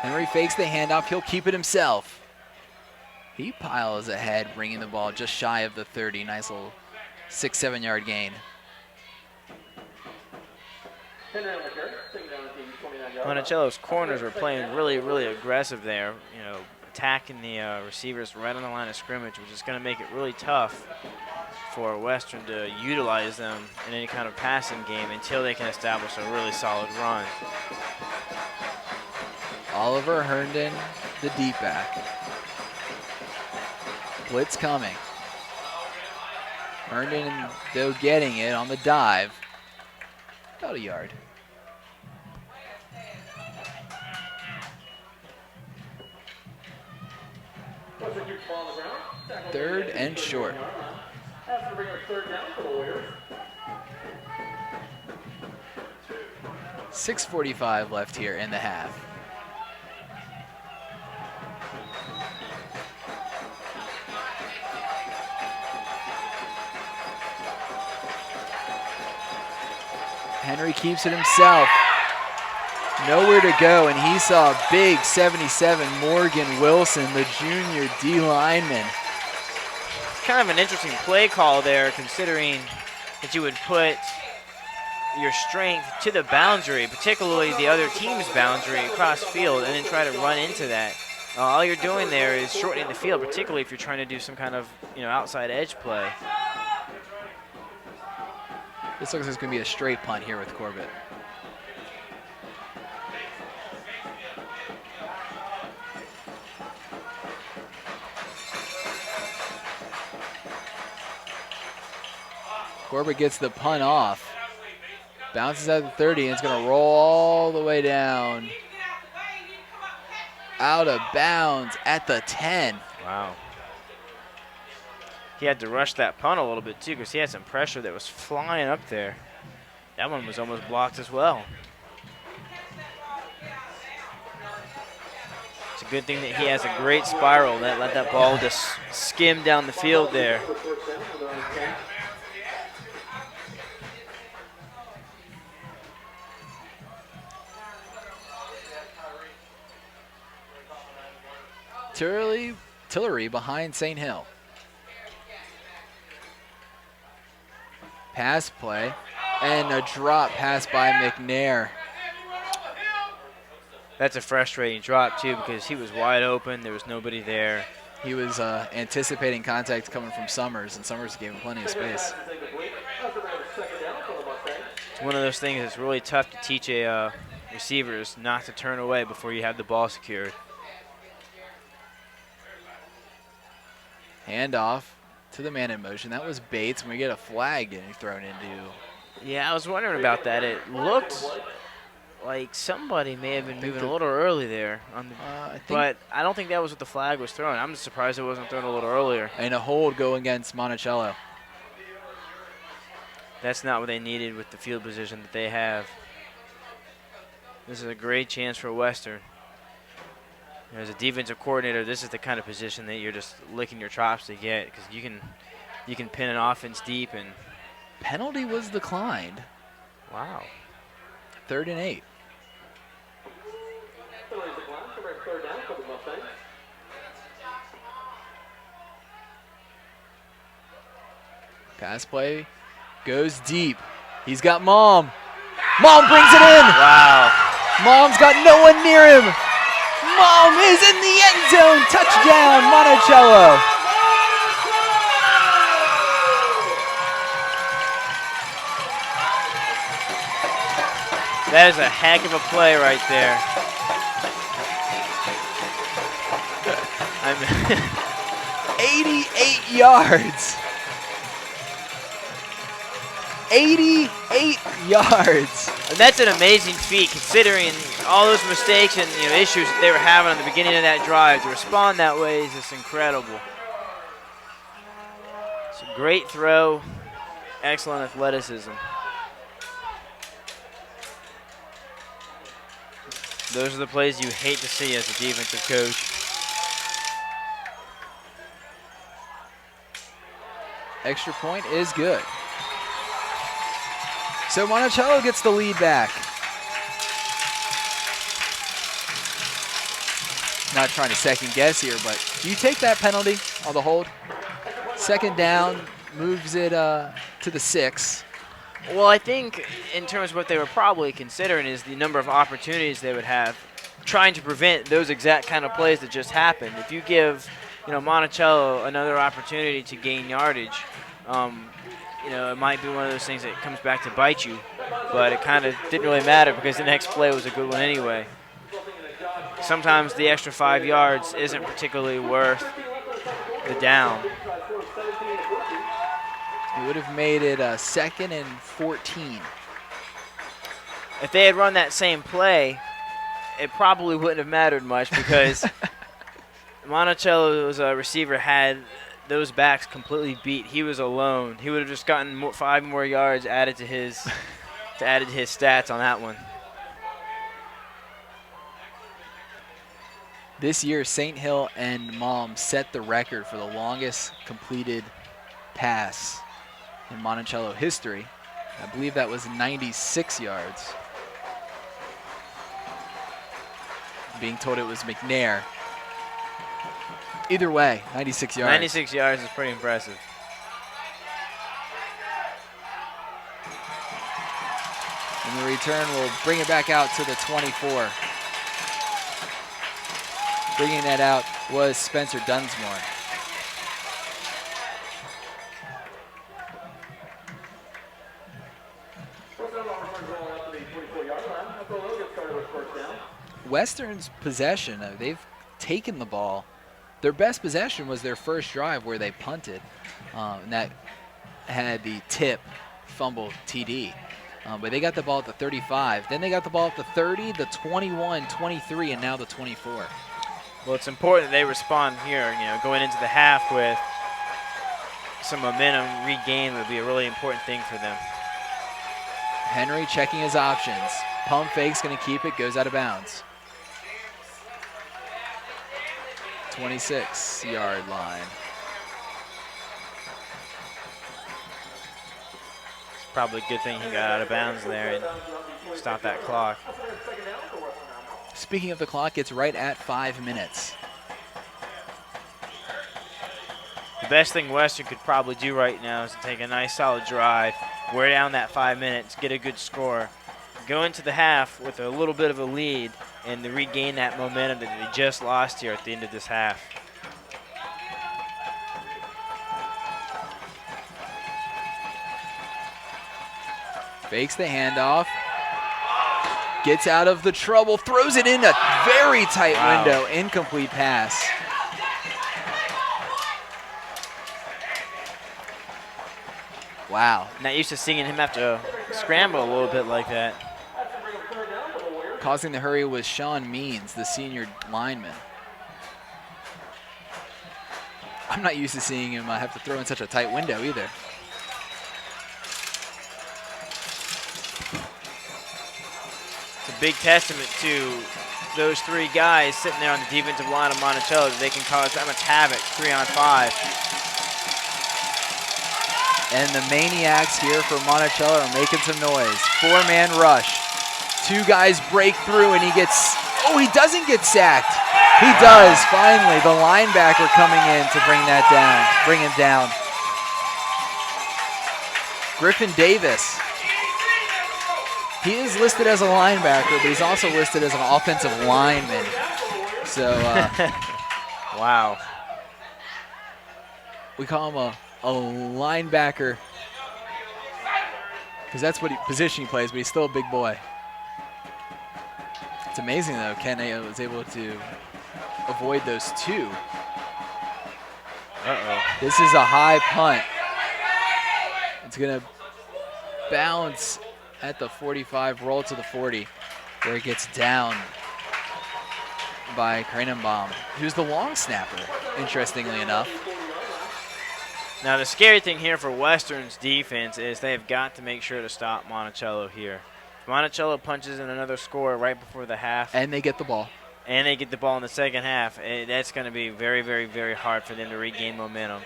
Henry fakes the handoff. He'll keep it himself. He piles ahead, bringing the ball just shy of the 30. Nice little 6-7 yard gain. Monticello's corners were playing really, really aggressive there, attacking the receivers right on the line of scrimmage, which is going to make it really tough for Western to utilize them in any kind of passing game until they can establish a really solid run. Oliver Herndon, the deep back. Blitz coming. Herndon, though, getting it on the dive. About a yard. Ball on the ground. Tackle 3rd and short. That's going to bring up 3rd down for the Warriors. 6:45 left here in the half. Henry keeps it himself. Nowhere to go, and he saw a big 77 Morgan Wilson, the junior D lineman. It's kind of an interesting play call there, considering that you would put your strength to the boundary, particularly the other team's boundary across field, and then try to run into that. All you're doing there is shortening the field, particularly if you're trying to do some kind of outside edge play. This looks like it's going to be a straight punt here with Corbett. Corbett gets the punt off. Bounces out of the 30, and it's going to roll all the way down. Out of bounds at the 10. Wow. He had to rush that punt a little bit, too, because he had some pressure that was flying up there. That one was almost blocked as well. It's a good thing that he has a great spiral that let that ball just skim down the field there. Tillery behind St. Hill. Pass play and a drop pass by McNair. That's a frustrating drop, too, because he was wide open. There was nobody there. He was anticipating contact coming from Summers, and Summers gave him plenty of space. It's one of those things that's really tough to teach a receivers not to turn away before you have the ball secured. Handoff to the man in motion. That was Bates, and we get a flag getting thrown into. Yeah, I was wondering about that. It looked like somebody may have been moving a little early there, but I don't think that was what the flag was throwing. I'm just surprised it wasn't thrown a little earlier. And a hold going against Monticello. That's not what they needed with the field position that they have. This is a great chance for Western. As a defensive coordinator, this is the kind of position that you're just licking your chops to get, because you can pin an offense deep. And penalty was declined. Wow. 3rd and 8. Pass play goes deep. He's got Mom. Mom brings it in. Wow. Mom's got no one near him. Mom is in the end zone. Touchdown, Monticello. That is a heck of a play right there. 88 yards. 88 yards. And that's an amazing feat, considering all those mistakes and issues that they were having at the beginning of that drive. To respond that way is just incredible. It's a great throw, excellent athleticism. Those are the plays you hate to see as a defensive coach. Extra point is good. So Monticello gets the lead back. Not trying to second guess here, but do you take that penalty on the hold? 2nd down, moves it to the 6. Well, I think in terms of what they were probably considering is the number of opportunities they would have trying to prevent those exact kind of plays that just happened. If you give, Monticello another opportunity to gain yardage, it might be one of those things that comes back to bite you, but it kind of didn't really matter because the next play was a good one anyway. Sometimes the extra 5 yards isn't particularly worth the down. It would have made it 2nd and 14. If they had run that same play, it probably wouldn't have mattered much because Monticello's receiver had those backs completely beat. He was alone. He would have just gotten 5 more yards added to his stats on that one. This year, St. Hill and Mom set the record for the longest completed pass in Monticello history. I believe that was 96 yards. Being told it was McNair. Either way, 96 yards. 96 yards is pretty impressive. And the return will bring it back out to the 24. Bringing that out was Spencer Dunsmore. Western's possession, they've taken the ball. Their best possession was their first drive where they punted, and that had the tip fumble TD. But they got the ball at the 35. Then they got the ball at the 30, the 21, 23, and now the 24. Well, it's important that they respond here. You know, going into the half with some momentum regained would be a really important thing for them. Henry checking his options. Pump fake's going to keep it, goes out of bounds. 26-yard line. It's probably a good thing he got out of bounds there and stopped that clock. Speaking of the clock, it's right at 5 minutes. The best thing Western could probably do right now is to take a nice solid drive, wear down that 5 minutes, get a good score, go into the half with a little bit of a lead, and to regain that momentum that they just lost here at the end of this half. Fakes the handoff. Gets out of the trouble, throws it in a very tight window, incomplete pass. Wow. Not used to seeing him have to scramble a little bit like that. Causing the hurry was Sean Means, the senior lineman. I'm not used to seeing him have to throw in such a tight window either. It's a big testament to those 3 guys sitting there on the defensive line of Monticello that they can cause that much havoc 3-on-5. And the Maniacs here for Monticello are making some noise. 4-man rush. 2 guys break through and he doesn't get sacked. He does, finally. The linebacker coming in to bring him down. Griffin Davis. He is listed as a linebacker, but he's also listed as an offensive lineman. So, wow. We call him a linebacker because that's what position he plays, but he's still a big boy. It's amazing, though, Ken was able to avoid those 2. Uh-oh. This is a high punt. It's going to bounce at the 45, roll to the 40, where it gets down by Kranenbaum, who's the long snapper, interestingly enough. Now, the scary thing here for Western's defense is they've got to make sure to stop Monticello here. If Monticello punches in another score right before the half. And they get the ball. And they get the ball in the second half. That's going to be very, very, very hard for them to regain momentum.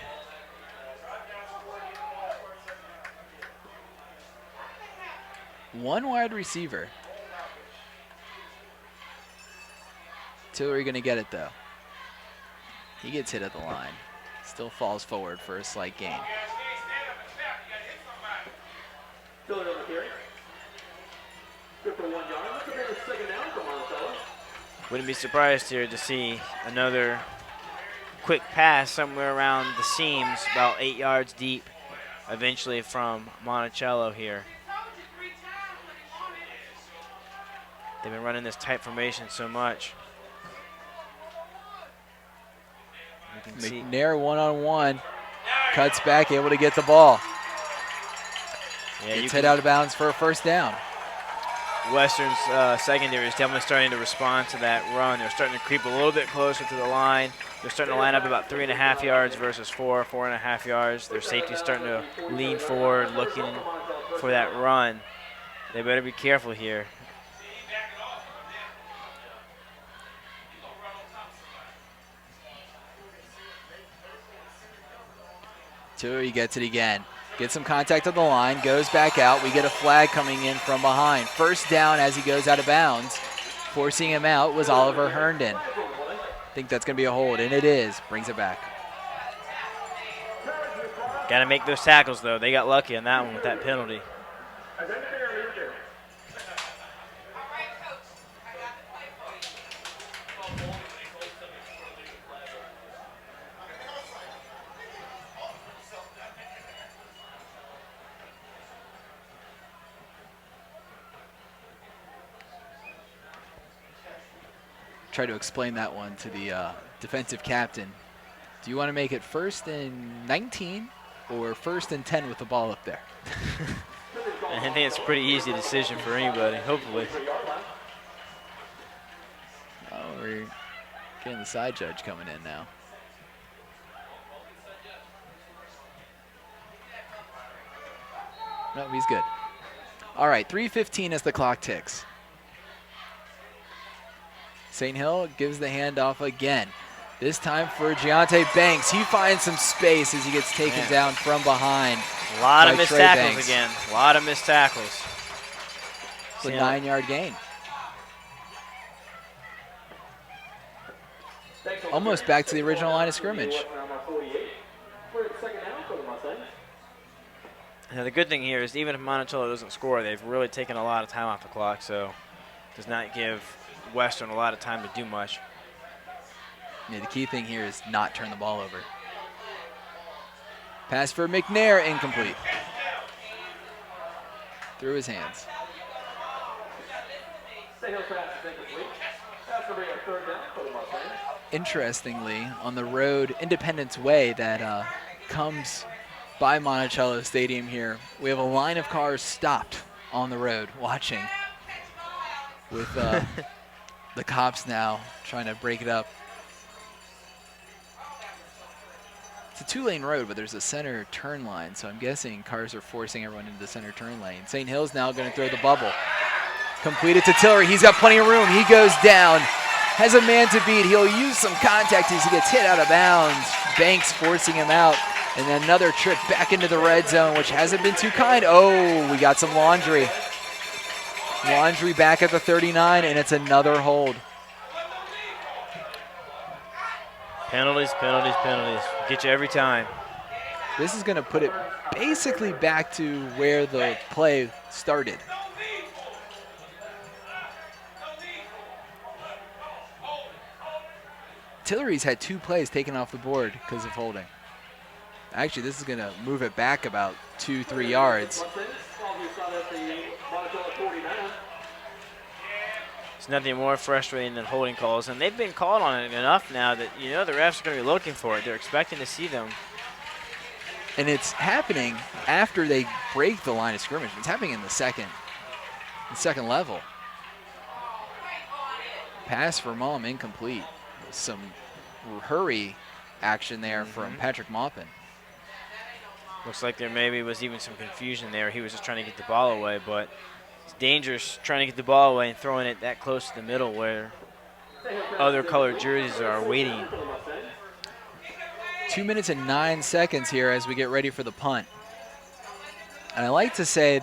One wide receiver. Tillery going to get it, though. He gets hit at the line. Still falls forward for a slight gain. Wouldn't be surprised here to see another quick pass somewhere around the seams, about 8 yards deep, eventually from Monticello here. They've been running this tight formation so much. McNair one-on-one, cuts back, able to get the ball. Yeah, Gets hit out of bounds for a first down. Western's secondary is definitely starting to respond to that run. They're starting to creep a little bit closer to the line. They're starting to line up about 3.5 yards versus 4.5 yards. Their safety's starting to lean forward, looking for that run. They better be careful here. Tillery gets it again. Gets some contact on the line, goes back out. We get a flag coming in from behind. First down as he goes out of bounds. Forcing him out was Oliver Herndon. I think that's going to be a hold, and it is. Brings it back. Got to make those tackles, though. They got lucky on that one with that penalty. Try to explain that one to the defensive captain. Do you want to make it 1st and 19 or 1st and 10 with the ball up there? I think it's a pretty easy decision for anybody, hopefully. Oh, we're getting the side judge coming in now. No, he's good. All right, 3:15 as the clock ticks. St. Hill gives the handoff again. This time for Giante Banks. He finds some space as he gets taken down from behind. A lot of missed tackles Banks. again. A lot of missed tackles. It's a 9-yard gain. Almost back to the original line of scrimmage. Now the good thing here is even if Monticello doesn't score, they've really taken a lot of time off the clock, so does not give Western a lot of time to do much. Yeah, the key thing here is not turn the ball over. Pass for McNair, incomplete. Through his hands. Interestingly, on the road, Independence Way that comes by Monticello Stadium here, we have a line of cars stopped on the road watching with the cops now trying to break it up. It's a 2-lane road, but there's a center turn line, so I'm guessing cars are forcing everyone into the center turn lane. St. Hill's now going to throw the bubble. Completed to Tillery. He's got plenty of room. He goes down. Has a man to beat. He'll use some contact as he gets hit out of bounds. Banks forcing him out. And then another trip back into the red zone, which hasn't been too kind. Oh, we got some laundry. Laundry back at the 39, and it's another hold. Penalties, penalties, penalties. Get you every time. This is going to put it basically back to where the play started. Tillery's had 2 plays taken off the board because of holding. Actually, this is going to move it back about 2-3 yards. It's nothing more frustrating than holding calls, and they've been called on it enough now that you know the refs are going to be looking for it. They're expecting to see them. And it's happening after they break the line of scrimmage. It's happening in the second level. Pass for Mom incomplete. Some hurry action there from Patrick Maupin. Looks like there maybe was even some confusion there. He was just trying to get the ball away, but it's dangerous trying to get the ball away and throwing it that close to the middle where other colored jerseys are waiting. 2 minutes and 9 seconds here as we get ready for the punt. And I like to say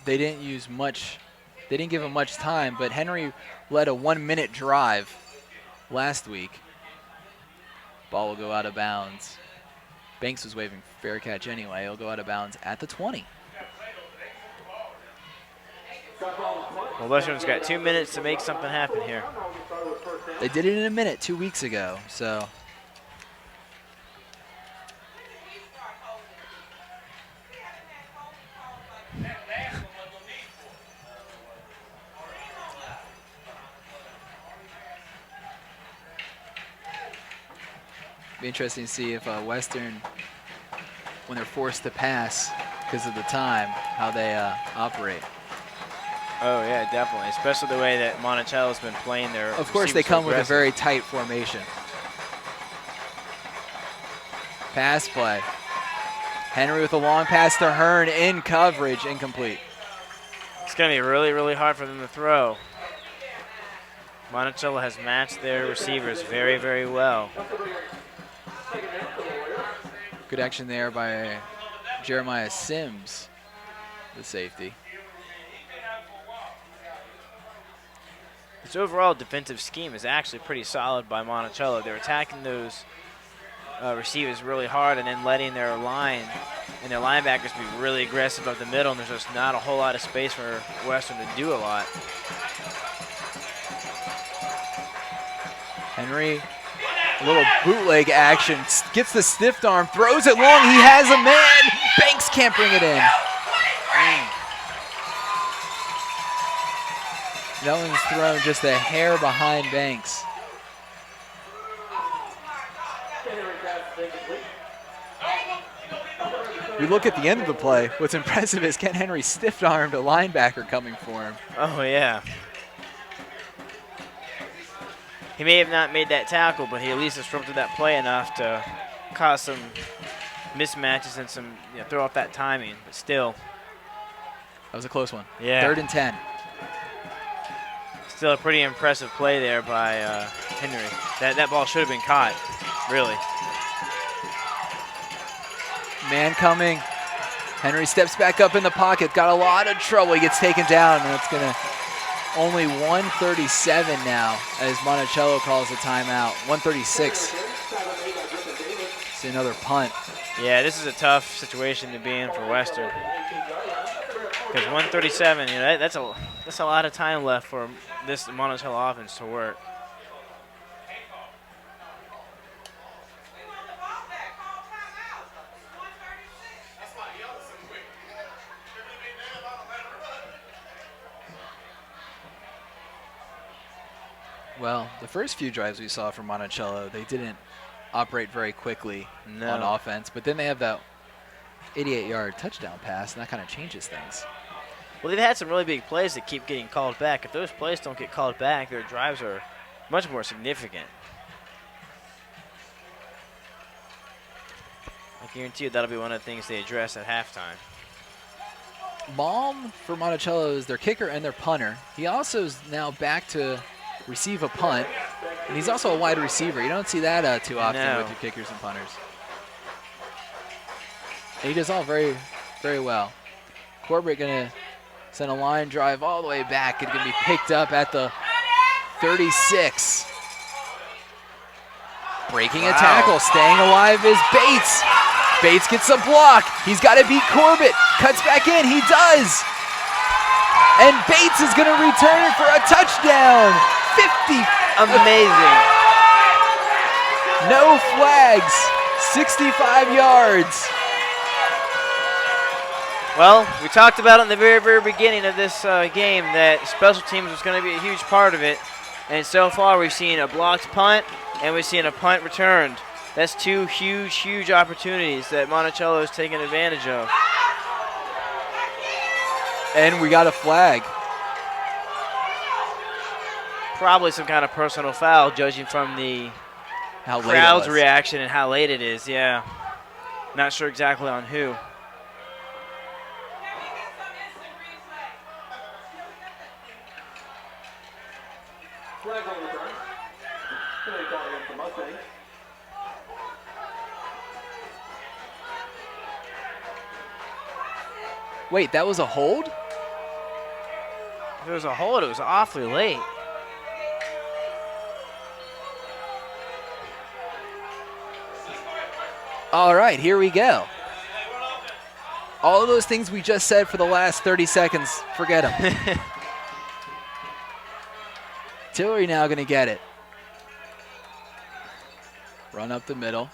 they didn't use much, they didn't give him much time, but Henry led a 1-minute drive last week. Ball will go out of bounds. Banks was waving fair catch anyway. He'll go out of bounds at the 20. Well, Western's got 2 minutes to make something happen here. They did it in a minute 2 weeks ago, so. Be interesting to see if Western, when they're forced to pass because of the time, how they operate. Oh, yeah, definitely, especially the way that Monticello's been playing their Of course, they receivers so come with a aggressive. very tight formation. Pass play. Henry with a long pass to Hearn in coverage, incomplete. It's going to be really, really hard for them to throw. Monticello has matched their receivers very, very well. Good action there by Jeremiah Sims, the safety. This overall defensive scheme is actually pretty solid by Monticello. They're attacking those receivers really hard and then letting their line and their linebackers be really aggressive up the middle, and there's just not a whole lot of space for Western to do a lot. Henry, a little bootleg action, gets the stiff arm, throws it long, he has a man, Banks can't bring it in. That one's thrown just a hair behind Banks. We look at the end of the play. What's impressive is Ken Henry stiff-armed a linebacker coming for him. Oh, yeah. He may have not made that tackle, but he at least disrupted that play enough to cause some mismatches and some throw off that timing, but still. That was a close one. Yeah. 3rd and 10. Still a pretty impressive play there by Henry. That ball should have been caught, really. Man coming. Henry steps back up in the pocket. Got a lot of trouble. He gets taken down, and it's going to only 1:37 now as Monticello calls a timeout. 1:36. See another punt. Yeah, this is a tough situation to be in for Western. Because 1:37, that's a lot of time left for this Monticello offense to work. Well, the first few drives we saw from Monticello, they didn't operate very quickly on offense, but then they have that 88-yard touchdown pass, and that kind of changes things. Well, they've had some really big plays that keep getting called back. If those plays don't get called back, their drives are much more significant. I guarantee you that'll be one of the things they address at halftime. Malm for Monticello is their kicker and their punter. He also is now back to receive a punt, and he's also a wide receiver. You don't see that too often with your kickers and punters. And he does all very, very well. Corbett going to send a line drive all the way back. It's going to be picked up at the 36. Breaking a tackle, staying alive is Bates. Bates gets a block. He's got to beat Corbett. Cuts back in. He does. And Bates is going to return it for a touchdown. 50. Amazing. No flags. 65 yards. Well, we talked about it in the very, very beginning of this game that special teams was going to be a huge part of it. And so far we've seen a blocked punt and we've seen a punt returned. That's two huge, huge opportunities that Monticello has taken advantage of. And we got a flag. Probably some kind of personal foul, judging from the crowd's reaction and how late it is, yeah. Not sure exactly on who. Flag on the return. Penalty call against the Mustangs. Wait, that was a hold? If it was a hold, it was awfully late. All right, here we go. All of those things we just said for the last 30 seconds, forget them. Tillery now going to get it. Run up the middle.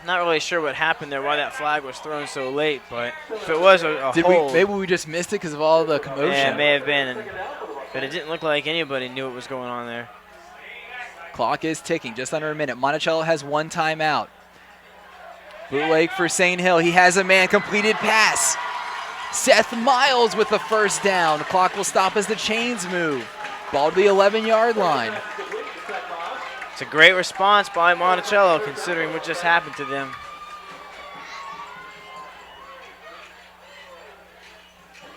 Not really sure what happened there, why that flag was thrown so late, but if it was a hold. Maybe we just missed it because of all the commotion. Yeah, it may have been, but it didn't look like anybody knew what was going on there. Clock is ticking, just under a minute. Monticello has one timeout. Bootleg for St. Hill. He has a man, completed pass. Seth Miles with the first down. The clock will stop as the chains move. Ball to the 11-yard line. It's a great response by Monticello considering what just happened to them.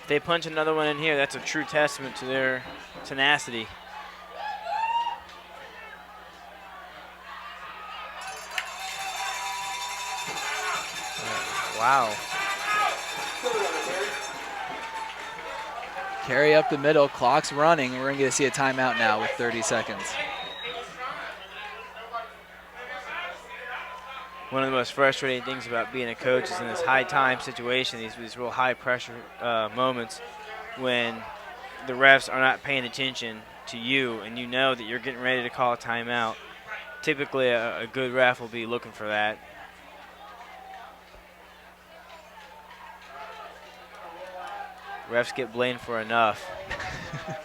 If they punch another one in here, that's a true testament to their tenacity. Wow. Carry up the middle, clock's running. We're going to see a timeout now with 30 seconds. One of the most frustrating things about being a coach is in this high-time situation, these real high-pressure moments when the refs are not paying attention to you and you know that you're getting ready to call a timeout. Typically, a good ref will be looking for that. Refs get blamed for enough.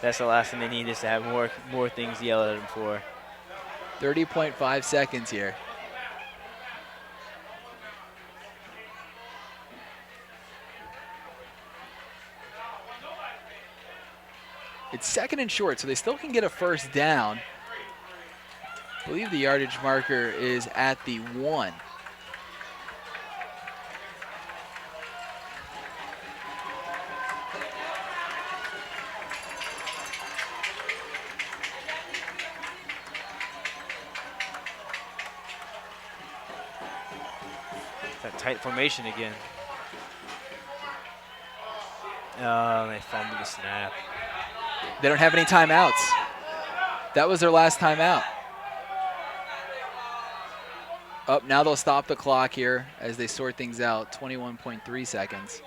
That's the last thing they need, is to have more things yelled at them for. 30.5 seconds here. It's second and short, so they still can get a first down. I believe the yardage marker is at the 1. That tight formation again. Oh, they fumbled the snap. They don't have any timeouts. That was their last timeout. Up, now they'll stop the clock here as they sort things out. 21.3 seconds.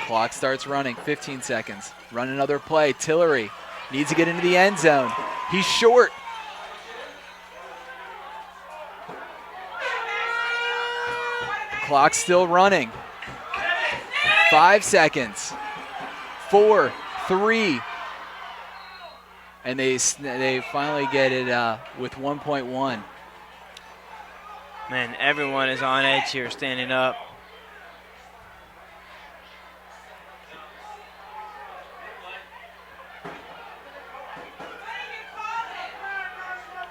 Clock starts running, 15 seconds. Run another play, Tillery needs to get into the end zone. He's short. Clock's still running. 5 seconds. 4, 3. And they finally get it with 1.1. Man, everyone is on edge here, standing up.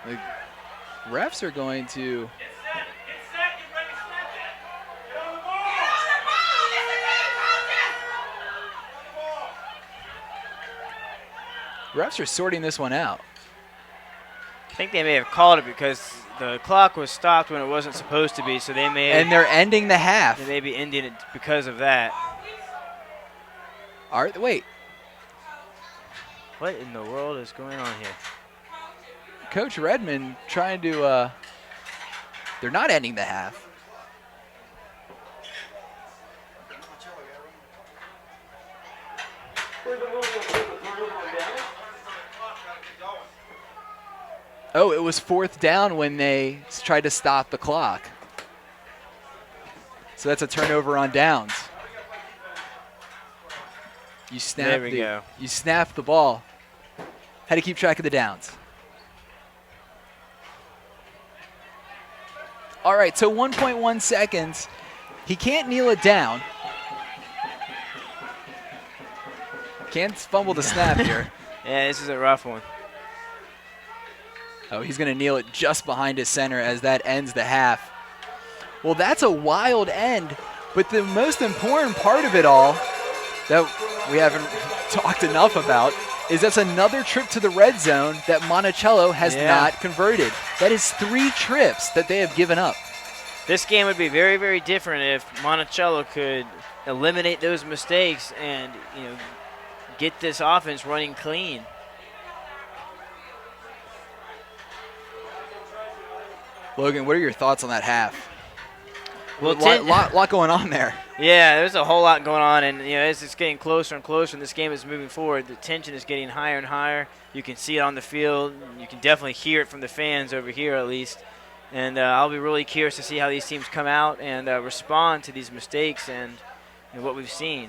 The refs are going to... Refs are sorting this one out. I think they may have called it because the clock was stopped when it wasn't supposed to be, so they may And they're ending the half. They may be ending it because of that. Wait. What in the world is going on here? Coach Redmond trying to, they're not ending the half. Oh, it was 4th down when they tried to stop the clock. So that's a turnover on downs. You snap you snap the ball. How to keep track of the downs. All right, so 1.1 seconds. He can't kneel it down. Can't fumble the snap here. Yeah, this is a rough one. Oh, he's going to kneel it just behind his center as that ends the half. Well, that's a wild end, but the most important part of it all that we haven't talked enough about is that's another trip to the red zone that Monticello has not converted. That is 3 trips that they have given up. This game would be very, very different if Monticello could eliminate those mistakes and, get this offense running clean. Logan, what are your thoughts on that half? Well, lot going on there. Yeah, there's a whole lot going on, and as it's getting closer and closer and this game is moving forward, the tension is getting higher and higher. You can see it on the field. You can definitely hear it from the fans over here at least. And I'll be really curious to see how these teams come out and respond to these mistakes and what we've seen.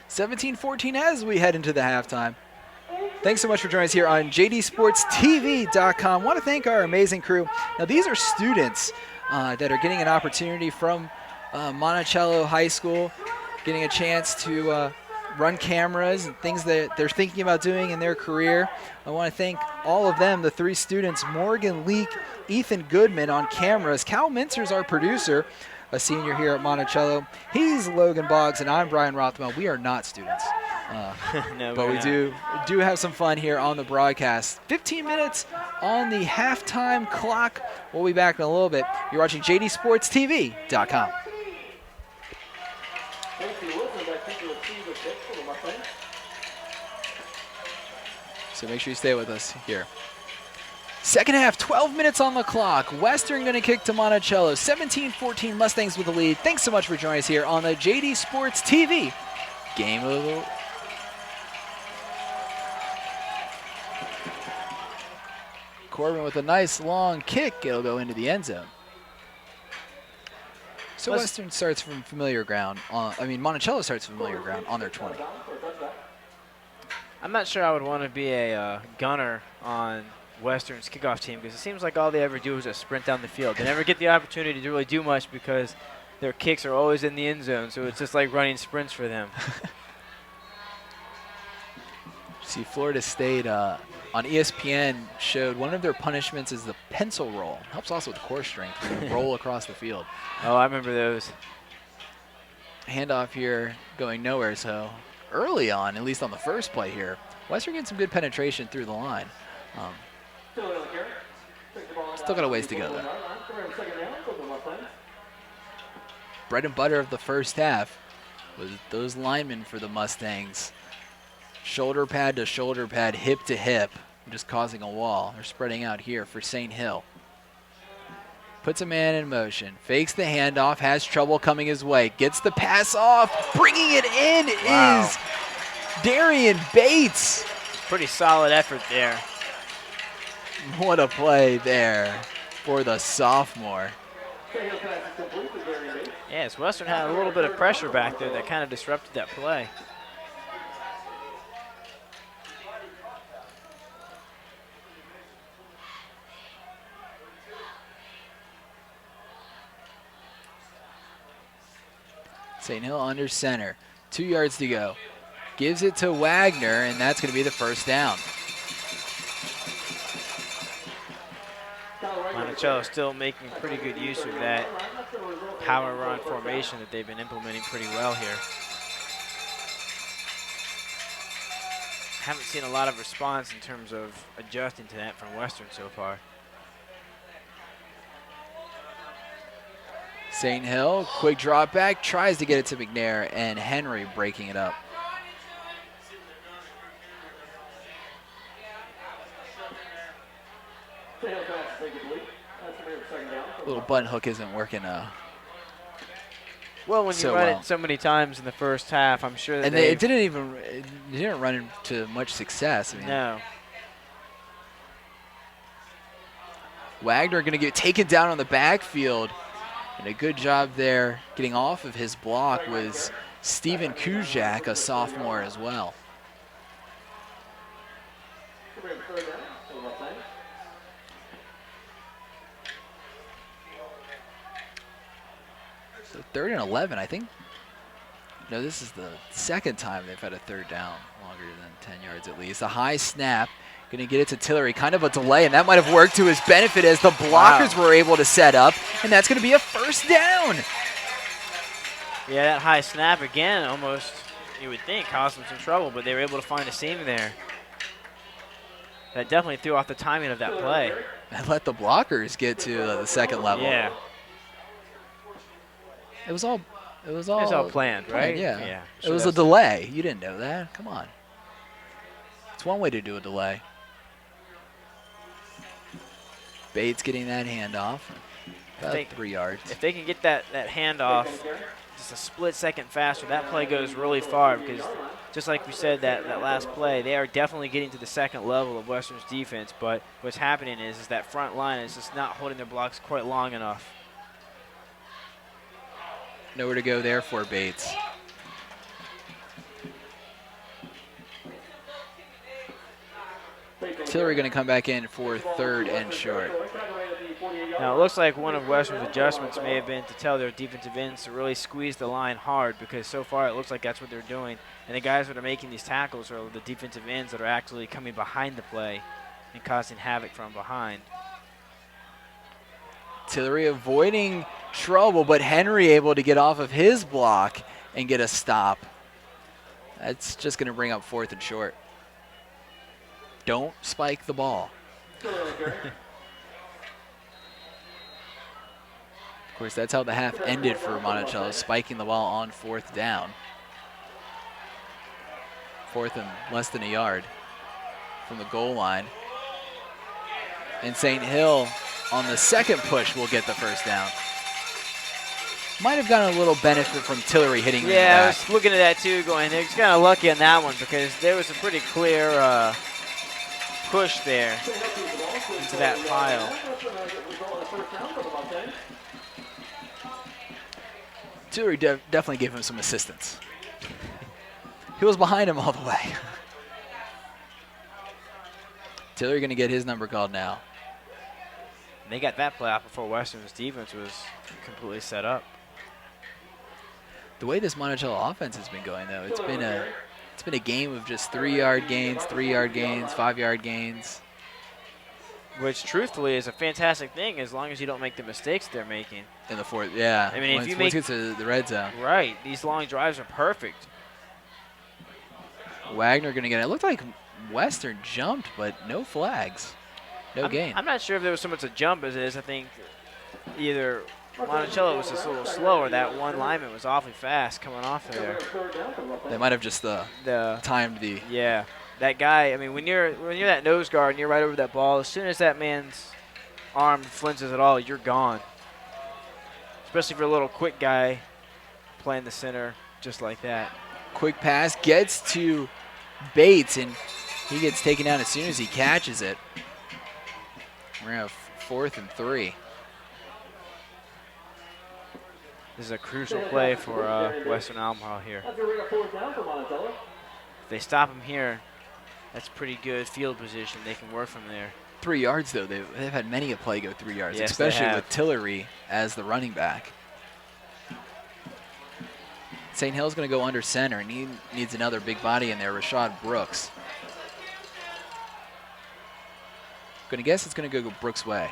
17-14 as we head into the halftime. Thanks so much for joining us here on JDSportsTV.com. I want to thank our amazing crew. Now, these are students that are getting an opportunity from Monticello High School, getting a chance to run cameras and things that they're thinking about doing in their career. I want to thank all of them, the 3 students, Morgan Leak, Ethan Goodman on cameras. Cal Mintzer's our producer, a senior here at Monticello. He's Logan Boggs, and I'm Brian Rothwell. We are not students. No, but we do have some fun here on the broadcast. 15 minutes on the halftime clock. We'll be back in a little bit. You're watching JDSportsTV.com. So make sure you stay with us here. Second half, 12 minutes on the clock. Western going to kick to Monticello. 17-14 Mustangs with the lead. Thanks so much for joining us here on the JD Sports TV Game of the Corbin with a nice long kick. It'll go into the end zone. So Western starts from familiar ground. Monticello starts from familiar ground on their 20. I'm not sure I would want to be a gunner on Western's kickoff team because it seems like all they ever do is just sprint down the field. They never get the opportunity to really do much because their kicks are always in the end zone, so it's just like running sprints for them. See, Florida State on ESPN showed one of their punishments is the pencil roll. Helps also with core strength. Roll across the field. Oh, I remember those. Handoff here going nowhere, so early on, at least on the first play here, Western getting some good penetration through the line. Still got a ways to go, though. Bread and butter of the first half was those linemen for the Mustangs. Shoulder pad to shoulder pad, hip to hip, just causing a wall. They're spreading out here for St. Hill. Puts a man in motion, fakes the handoff, has trouble coming his way, gets the pass off, bringing it in is Darian Bates. Pretty solid effort there. What a play there for the sophomore. Yes, Western had a little bit of pressure back there that kind of disrupted that play. St. Hill under center. 2 yards to go. Gives it to Wagner, and that's going to be the first down. Monticello still making pretty good use of that power run formation that they've been implementing pretty well here. Haven't seen a lot of response in terms of adjusting to that from Western so far. St. Hill, quick drop back, tries to get it to McNair, and Henry breaking it up. Little button hook isn't working. Well, when you run it so many times in the first half, I'm sure that and it didn't run into much success. I mean, no. Wagner going to get taken down on the backfield. And a good job there getting off of his block was Steven Kuzak, a sophomore as well. So 3rd and 11, I think. No, this is the second time they've had a third down longer than 10 yards at least. A high snap. Going to get it to Tillery, kind of a delay, and that might have worked to his benefit as the blockers were able to set up, and that's going to be a first down. Yeah, that high snap again almost, you would think, caused them some trouble, but they were able to find a seam there. That definitely threw off the timing of that play. And let the blockers get to the second level. Yeah. It was all planned, right? Yeah. It was a delay. You didn't know that. Come on. It's one way to do a delay. Bates getting that handoff. About 3 yards. If they can get that handoff just a split second faster, that play goes really far because just like we said, that last play, they are definitely getting to the second level of Western's defense, but what's happening is that front line is just not holding their blocks quite long enough. Nowhere to go there for Bates. Tillery going to come back in for third and short. Now, it looks like one of Western's adjustments may have been to tell their defensive ends to really squeeze the line hard, because so far it looks like that's what they're doing. And the guys that are making these tackles are the defensive ends that are actually coming behind the play and causing havoc from behind. Tillery avoiding trouble, but Henry able to get off of his block and get a stop. That's just going to bring up fourth and short. Don't spike the ball. Of course, that's how the half ended for Monticello, spiking the ball on fourth down. Fourth and less than a yard from the goal line. And St. Hill on the second push will get the first down. Might have gotten a little benefit from Tillery hitting him in the Yeah, I back. was looking at that too, going, they're just kind of lucky on that one, because there was a pretty clear push there into that pile. Tillery definitely gave him some assistance. He was behind him all the way. Tillery going to get his number called now. And they got that play out before Western's defense was completely set up. The way this Monticello offense has been going, though, it's been a game of just 3-yard gains, 3-yard gains, 5-yard gains. Which, truthfully, is a fantastic thing as long as you don't make the mistakes they're making. In the fourth, yeah. I mean, if once, you once make it gets to the red zone. Right. These long drives are perfect. Wagner going to get it. It looked like Western jumped, but no flags. No gain. I'm not sure if there was so much a jump as it is. I think either Monticello was just a little slow, or that one lineman was awfully fast coming off of there. They might have just timed the. Yeah. That guy, I mean, when you're that nose guard and you're right over that ball, as soon as that man's arm flinches at all, you're gone. Especially for a little quick guy playing the center just like that. Quick pass gets to Bates, and he gets taken down as soon as he catches it. We're going to have 4th and 3. This is a crucial play for Western Albemarle here. If they stop him here, that's pretty good field position. They can work from there. 3 yards, though. They've had many a play go 3 yards, Yes, especially they have. with Tillery as the running back. St. Hill's going to go under center, and he needs another big body in there, Rashad Brooks. Going to guess it's going to go Brooks' way.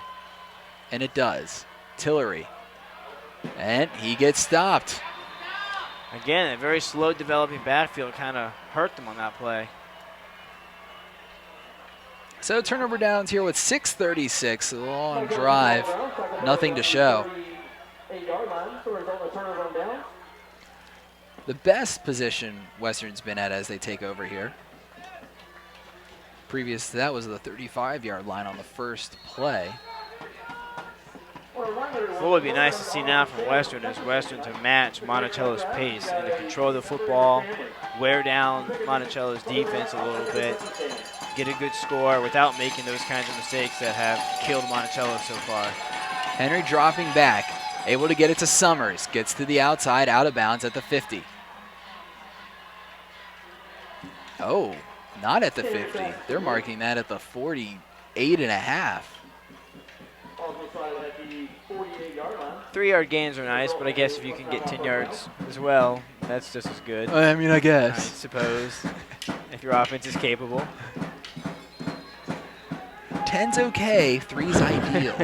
And it does. Tillery. And he gets stopped. Again, a very slow developing backfield kind of hurt them on that play. So turnover downs here with 6:36, a long drive, nothing to show. The best position Western's been at as they take over here. Previous to that was the 35-yard line on the first play. What would be nice to see now from Western is Western to match Monticello's pace and to control the football, wear down Monticello's defense a little bit, get a good score without making those kinds of mistakes that have killed Monticello so far. Henry dropping back, able to get it to Summers, gets to the outside, out of bounds at the 50. Oh, not at the 50. They're marking that at the 48 and a half. 3-yard gains are nice, but I guess if you can get 10 yards as well, that's just as good. I mean, I I guess. suppose, if your offense is capable. 10's okay, 3's ideal.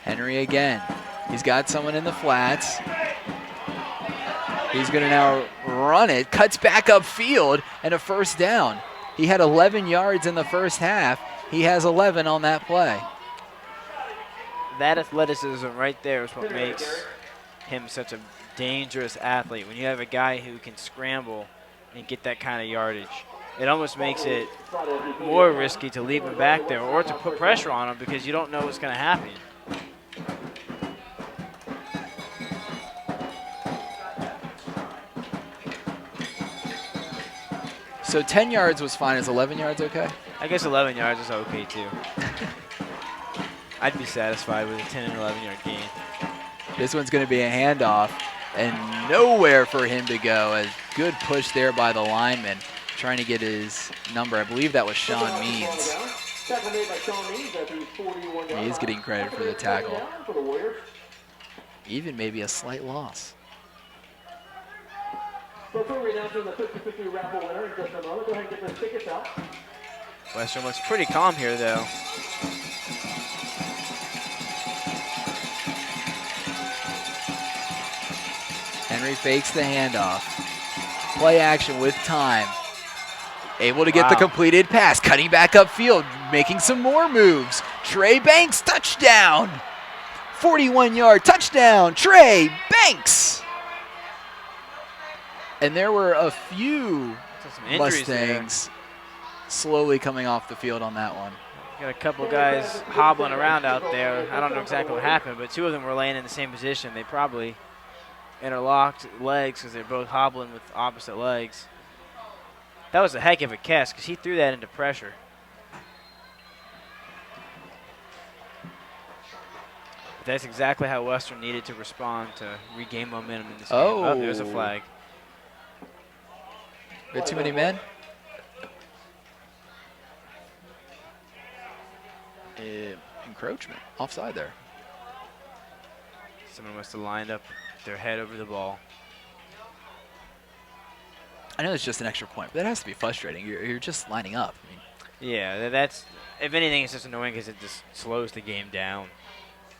Henry again. He's got someone in the flats. He's going to now run it, cuts back upfield, and a first down. He had 11 yards in the first half. He has 11 on that play. That athleticism right there is what makes him such a dangerous athlete. When you have a guy who can scramble and get that kind of yardage, it almost makes it more risky to leave him back there or to put pressure on him because you don't know what's going to happen. So 10 yards was fine. Is 11 yards okay? I guess 11 yards is okay too. I'd be satisfied with a 10 and 11 yard gain. This one's going to be a handoff. and nowhere for him to go. A good push there by the lineman, trying to get his number. I believe that was Sean Means. Tackle made by Sean Means at the 41-yard line. He's getting credit for the tackle. Down for the Warriors. Even maybe a slight loss. Before we announce the 50-50 raffle winner in just a moment, go ahead and get those tickets out. Western looks pretty calm here, though. Henry fakes the handoff. Play action with time. Able to get the completed pass, cutting back upfield, making some more moves. Trey Banks, touchdown! 41-yard touchdown, Trey Banks! And there were a few Mustangs slowly coming off the field on that one. Got a couple guys hobbling around out there. I don't know exactly what happened, but two of them were laying in the same position. They probably interlocked legs because they're both hobbling with opposite legs. That was a heck of a catch because he threw that into pressure. But that's exactly how Western needed to respond to regain momentum in this game. Oh, there's a flag. We had too many men? Encroachment. Offside there. Someone must have lined up their head over the ball. I know it's just an extra point, but that has to be frustrating. You're just lining up. I mean, yeah, that's, if anything, it's just annoying because it just slows the game down,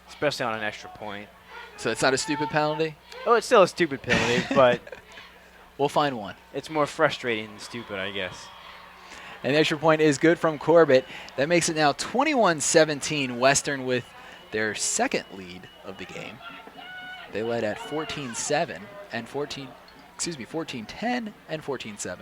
especially on an extra point. So it's not a stupid penalty? Oh, it's still a stupid penalty, but we'll find one. It's more frustrating than stupid, I guess. And the extra point is good from Corbett. That makes it now 21-17, Western with their second lead of the game. They led at 14-7 and 14-10 and 14-7.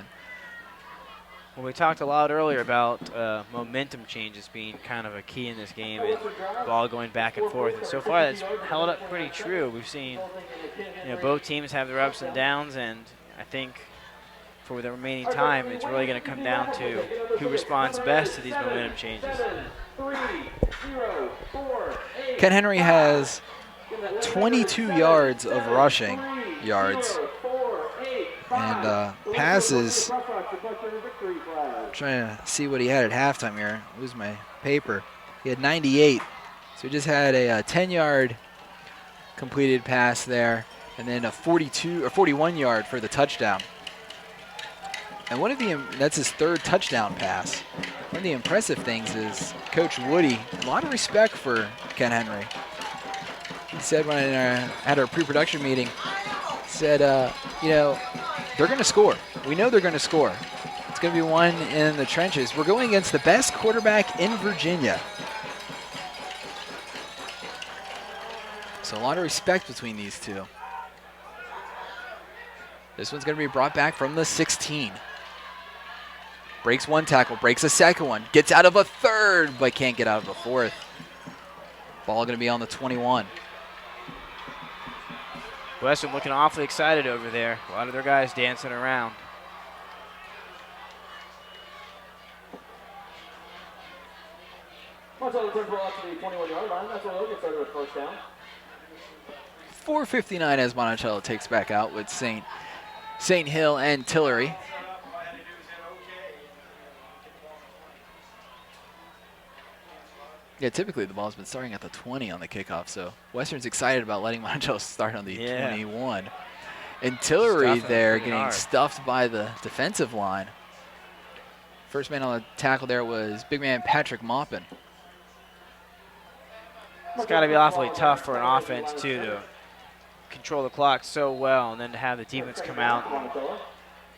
Well, we talked a lot earlier about momentum changes being kind of a key in this game and ball going back and forth. And so far, that's held up pretty true. We've seen, both teams have their ups and downs, and I think for the remaining time, it's really going to come down to who responds best to these momentum changes. Ken Henry has 22 yards of rushing yards and passes. Trying to see what he had at halftime here. Lose my paper. He had 98. So he just had a 10-yard completed pass there, and then a 42 or 41-yard for the touchdown. And that's his third touchdown pass. One of the impressive things is Coach Woody, a lot of respect for Ken Henry. He said when at our pre-production meeting, said, they're going to score. We know they're going to score. It's going to be one in the trenches. We're going against the best quarterback in Virginia. So a lot of respect between these two. This one's going to be brought back from the 16. Breaks one tackle, breaks a second one, gets out of a third, but can't get out of the fourth. Ball going to be on the 21. Western looking awfully excited over there. A lot of their guys dancing around. Monticello turns ball out to the 21-yard line. That's where they'll get started with first down. 4:59 as Monticello takes back out with St. Hill and Tillery. Yeah, typically the ball's been starting at the 20 on the kickoff, so Western's excited about letting Monticello start on the 21. And Tillery there getting stuffed by the defensive line. First man on the tackle there was big man Patrick Maupin. It's got to be awfully tough for an offense, too, to control the clock so well and then to have the defense come out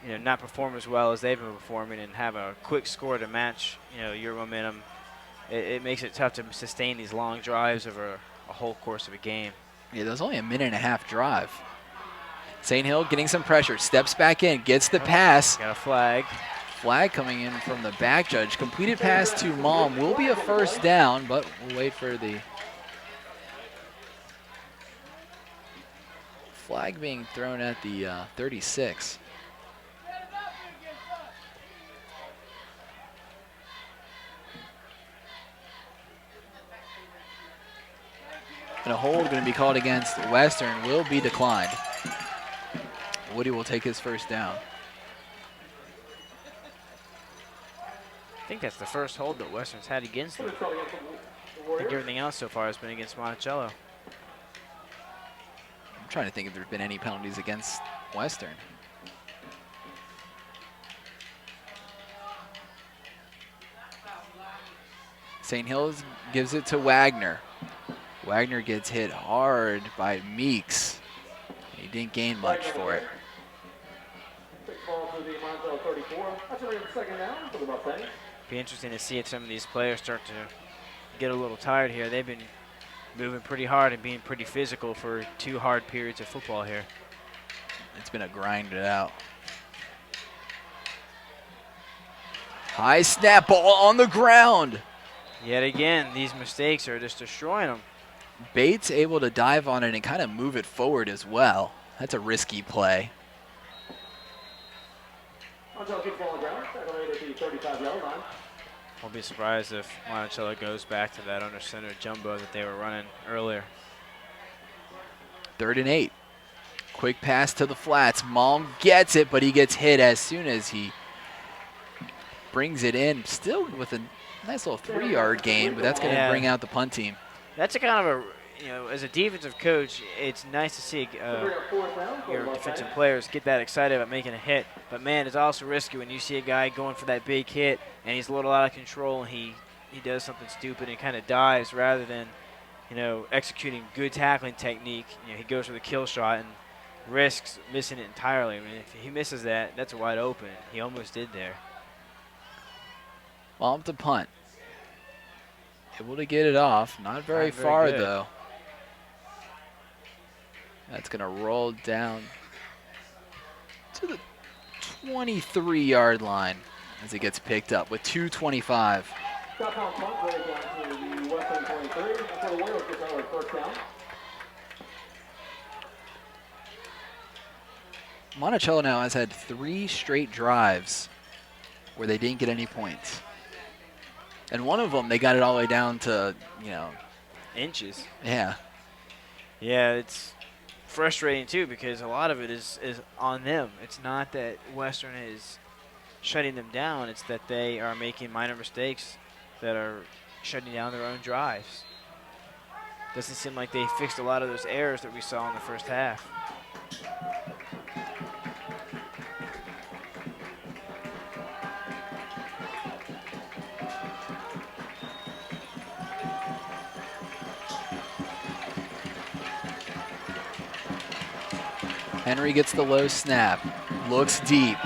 and not perform as well as they've been performing and have a quick score to match your momentum. It makes it tough to sustain these long drives over a whole course of a game. Yeah, there's only a minute-and-a-half drive. St. Hill getting some pressure, steps back in, gets the pass. Got a flag. Flag coming in from the back judge. Completed pass to Malm will be a first down, but we'll wait for the flag being thrown at the 36. And a hold going to be called against Western will be declined. Woody will take his first down. I think that's the first hold that Western's had against them. I think everything else so far has been against Monticello. I'm trying to think if there's been any penalties against Western. St. Hills gives it to Wagner. Wagner gets hit hard by Meeks. He didn't gain much for it. Be interesting to see if some of these players start to get a little tired here. They've been moving pretty hard and being pretty physical for 2 hard periods of football here. It's been a grind it out. High snap, ball on the ground. Yet again, these mistakes are just destroying them. Bates able to dive on it and kind of move it forward as well. That's a risky play. I'll be surprised if Monticello goes back to that under center jumbo that they were running earlier. 3rd and 8. Quick pass to the flats. Malm gets it, but he gets hit as soon as he brings it in. Still with a nice little 3-yard gain, but that's going to bring out the punt team. That's a kind of a, as a defensive coach, it's nice to see your defensive players get that excited about making a hit. But, man, it's also risky when you see a guy going for that big hit and he's a little out of control and he does something stupid and kind of dives rather than, executing good tackling technique. He goes for the kill shot and risks missing it entirely. I mean, if he misses that, that's wide open. He almost did there. Well, up to punt. Able to get it off. Not very far, though. That's going to roll down to the 23-yard line as it gets picked up with 2:25. Monticello now has had 3 straight drives where they didn't get any points. And one of them, they got it all the way down to, inches. Yeah. Yeah, it's frustrating, too, because a lot of it is on them. It's not that Western is shutting them down. It's that they are making minor mistakes that are shutting down their own drives. Doesn't seem like they fixed a lot of those errors that we saw in the first half. Henry gets the low snap, looks deep.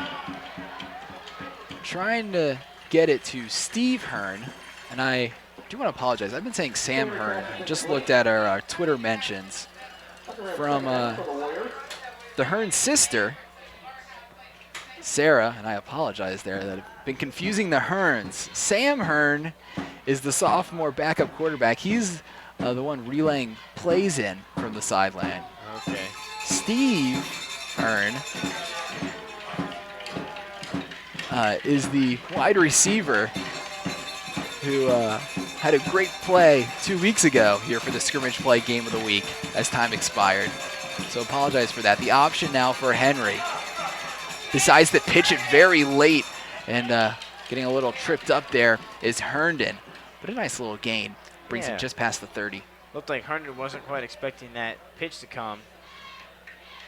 Trying to get it to Steve Hearn, and I do want to apologize. I've been saying Sam Hearn. Just looked at our Twitter mentions from the Hearn sister, Sarah, and I apologize there that I've been confusing the Hearns. Sam Hearn is the sophomore backup quarterback. He's the one relaying plays in from the sideline. Okay. Steve Hearn is the wide receiver who had a great play 2 weeks ago here for the scrimmage play game of the week as time expired. So apologize for that. The option now for Henry. Decides to pitch it very late and getting a little tripped up there is Herndon. But a nice little gain. Brings him just past the 30. Looked like Herndon wasn't quite expecting that pitch to come.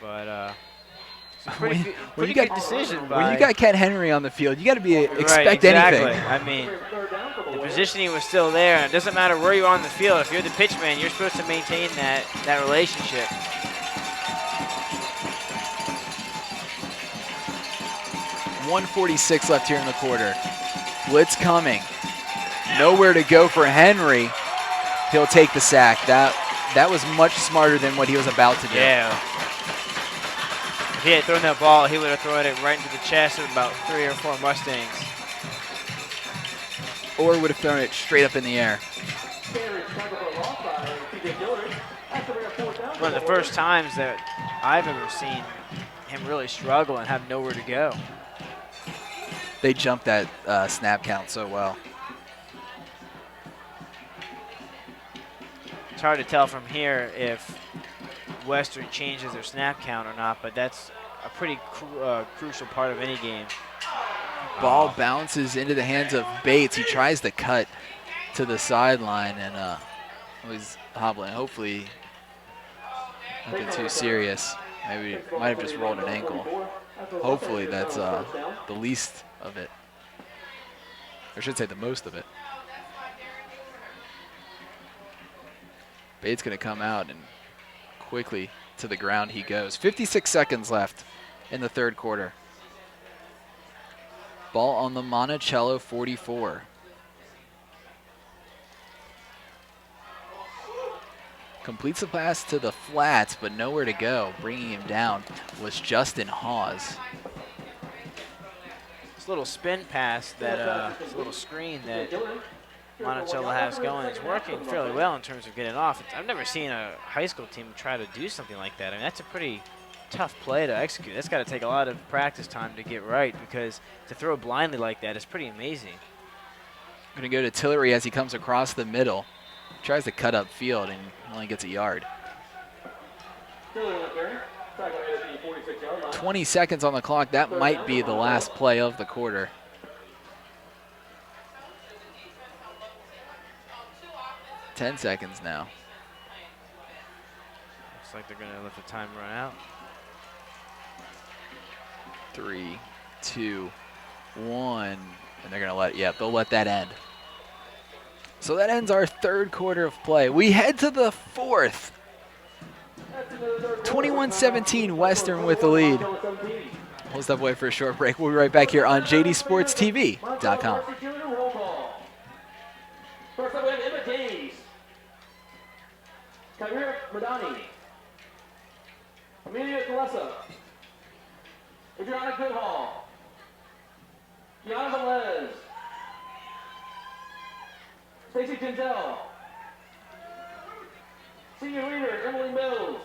But pretty good decision by... When you got Ken Henry on the field, you got to be expect anything. anything. I mean, the positioning was still there. And it doesn't matter where you are on the field. If you're the pitchman, you're supposed to maintain that relationship. .146 left here in the quarter. Blitz coming. Nowhere to go for Henry. He'll take the sack. That was much smarter than what he was about to do. Yeah. If he had thrown that ball, he would have thrown it right into the chest of about 3 or 4 Mustangs. Or would have thrown it straight up in the air. One of the first times that I've ever seen him really struggle and have nowhere to go. They jumped that snap count so well. It's hard to tell from here if Western changes their snap count or not, but that's a pretty crucial part of any game. Ball bounces into the hands of Bates. He tries to cut to the sideline and was hobbling. Hopefully nothing too serious. Maybe might have just rolled an ankle. Hopefully that's the least of it. I should say the most of it. Bates going to come out and quickly to the ground he goes. 56 seconds left in the third quarter. Ball on the Monticello 44. Completes the pass to the flats, but nowhere to go. Bringing him down was Justin Hawes. This little spin pass, this little screen that Monticello has going is working fairly well in terms of getting off. I've never seen a high school team try to do something like that. I mean, that's a pretty tough play to execute. That's got to take a lot of practice time to get right, because to throw blindly like that is pretty amazing. Going to go to Tillery as he comes across the middle. Tries to cut up field and only gets a yard. 20 seconds on the clock. That might be the last play of the quarter. Ten seconds now. Looks like they're going to let the time run out. 3, 2, 1, and they're going to they'll let that end. So that ends our third quarter of play. We head to the fourth. 21-17 Western with the lead. We'll step away for a short break. We'll be right back here on jdsportstv.com. First up, we have Emma James. Kyrie Madani. Amelia Kalesa. Adriana Goodhall. Gianna Velez. Stacey Ginzel. Senior leader, Emily Mills.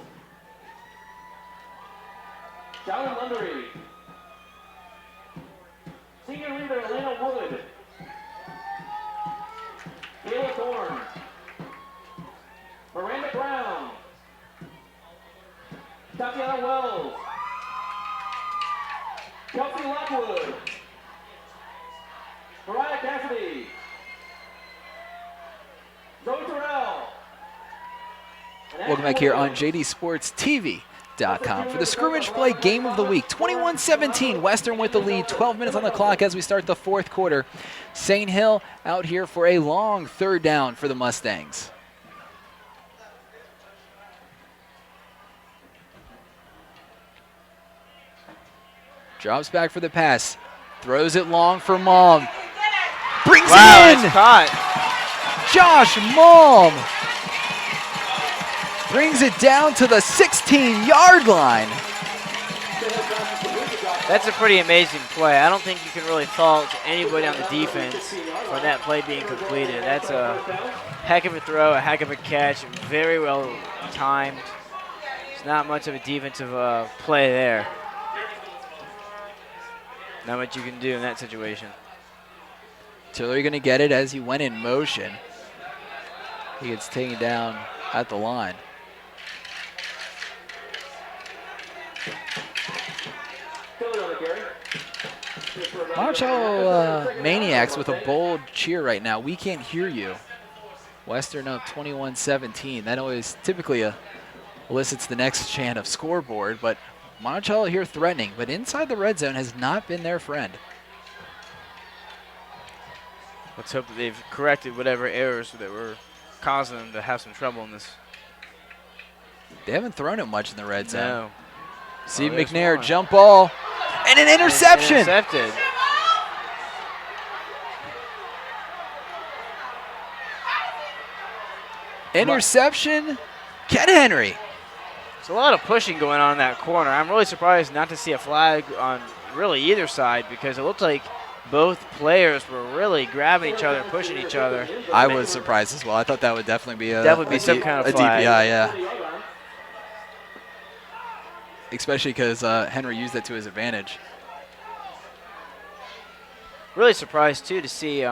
Jalen Lundery. Senior leader, Elena Wood. Kayla Thorne. Miranda Brown. Tatiana Wells. Kelsey Lockwood. Mariah Cassidy. Zoe Terrell. Welcome back here on jdsportstv.com for the scrimmage play game of the week. 21-17, Western with the lead. 12 minutes on the clock as we start the fourth quarter. St. Hill out here for a long third down for the Mustangs. Drops back for the pass. Throws it long for Malm. Brings it in! It's caught. Josh Malm brings it down to the 16-yard line. That's a pretty amazing play. I don't think you can really fault anybody on the defense for that play being completed. That's a heck of a throw, a heck of a catch, very well timed. It's not much of a defensive play there. Not much you can do in that situation. Tillery going to get it as he went in motion. He gets taken down at the line. Monticello Maniacs with a bold cheer right now. We can't hear you. Western up 21-17. That always typically elicits the next chant of scoreboard, but Monticello here threatening, but inside the red zone has not been their friend. Let's hope that they've corrected whatever errors that were causing them to have some trouble in this. They haven't thrown it much in the red zone. No. Steve McNair, jump ball, and an interception. Intercepted. Interception, Ken Henry. There's a lot of pushing going on in that corner. I'm really surprised not to see a flag on really either side, because it looked like both players were really grabbing each other, pushing each other. I was surprised as well. I thought that would definitely be some kind of flag. DPI, yeah. Especially because Henry used that to his advantage. Really surprised, too, to see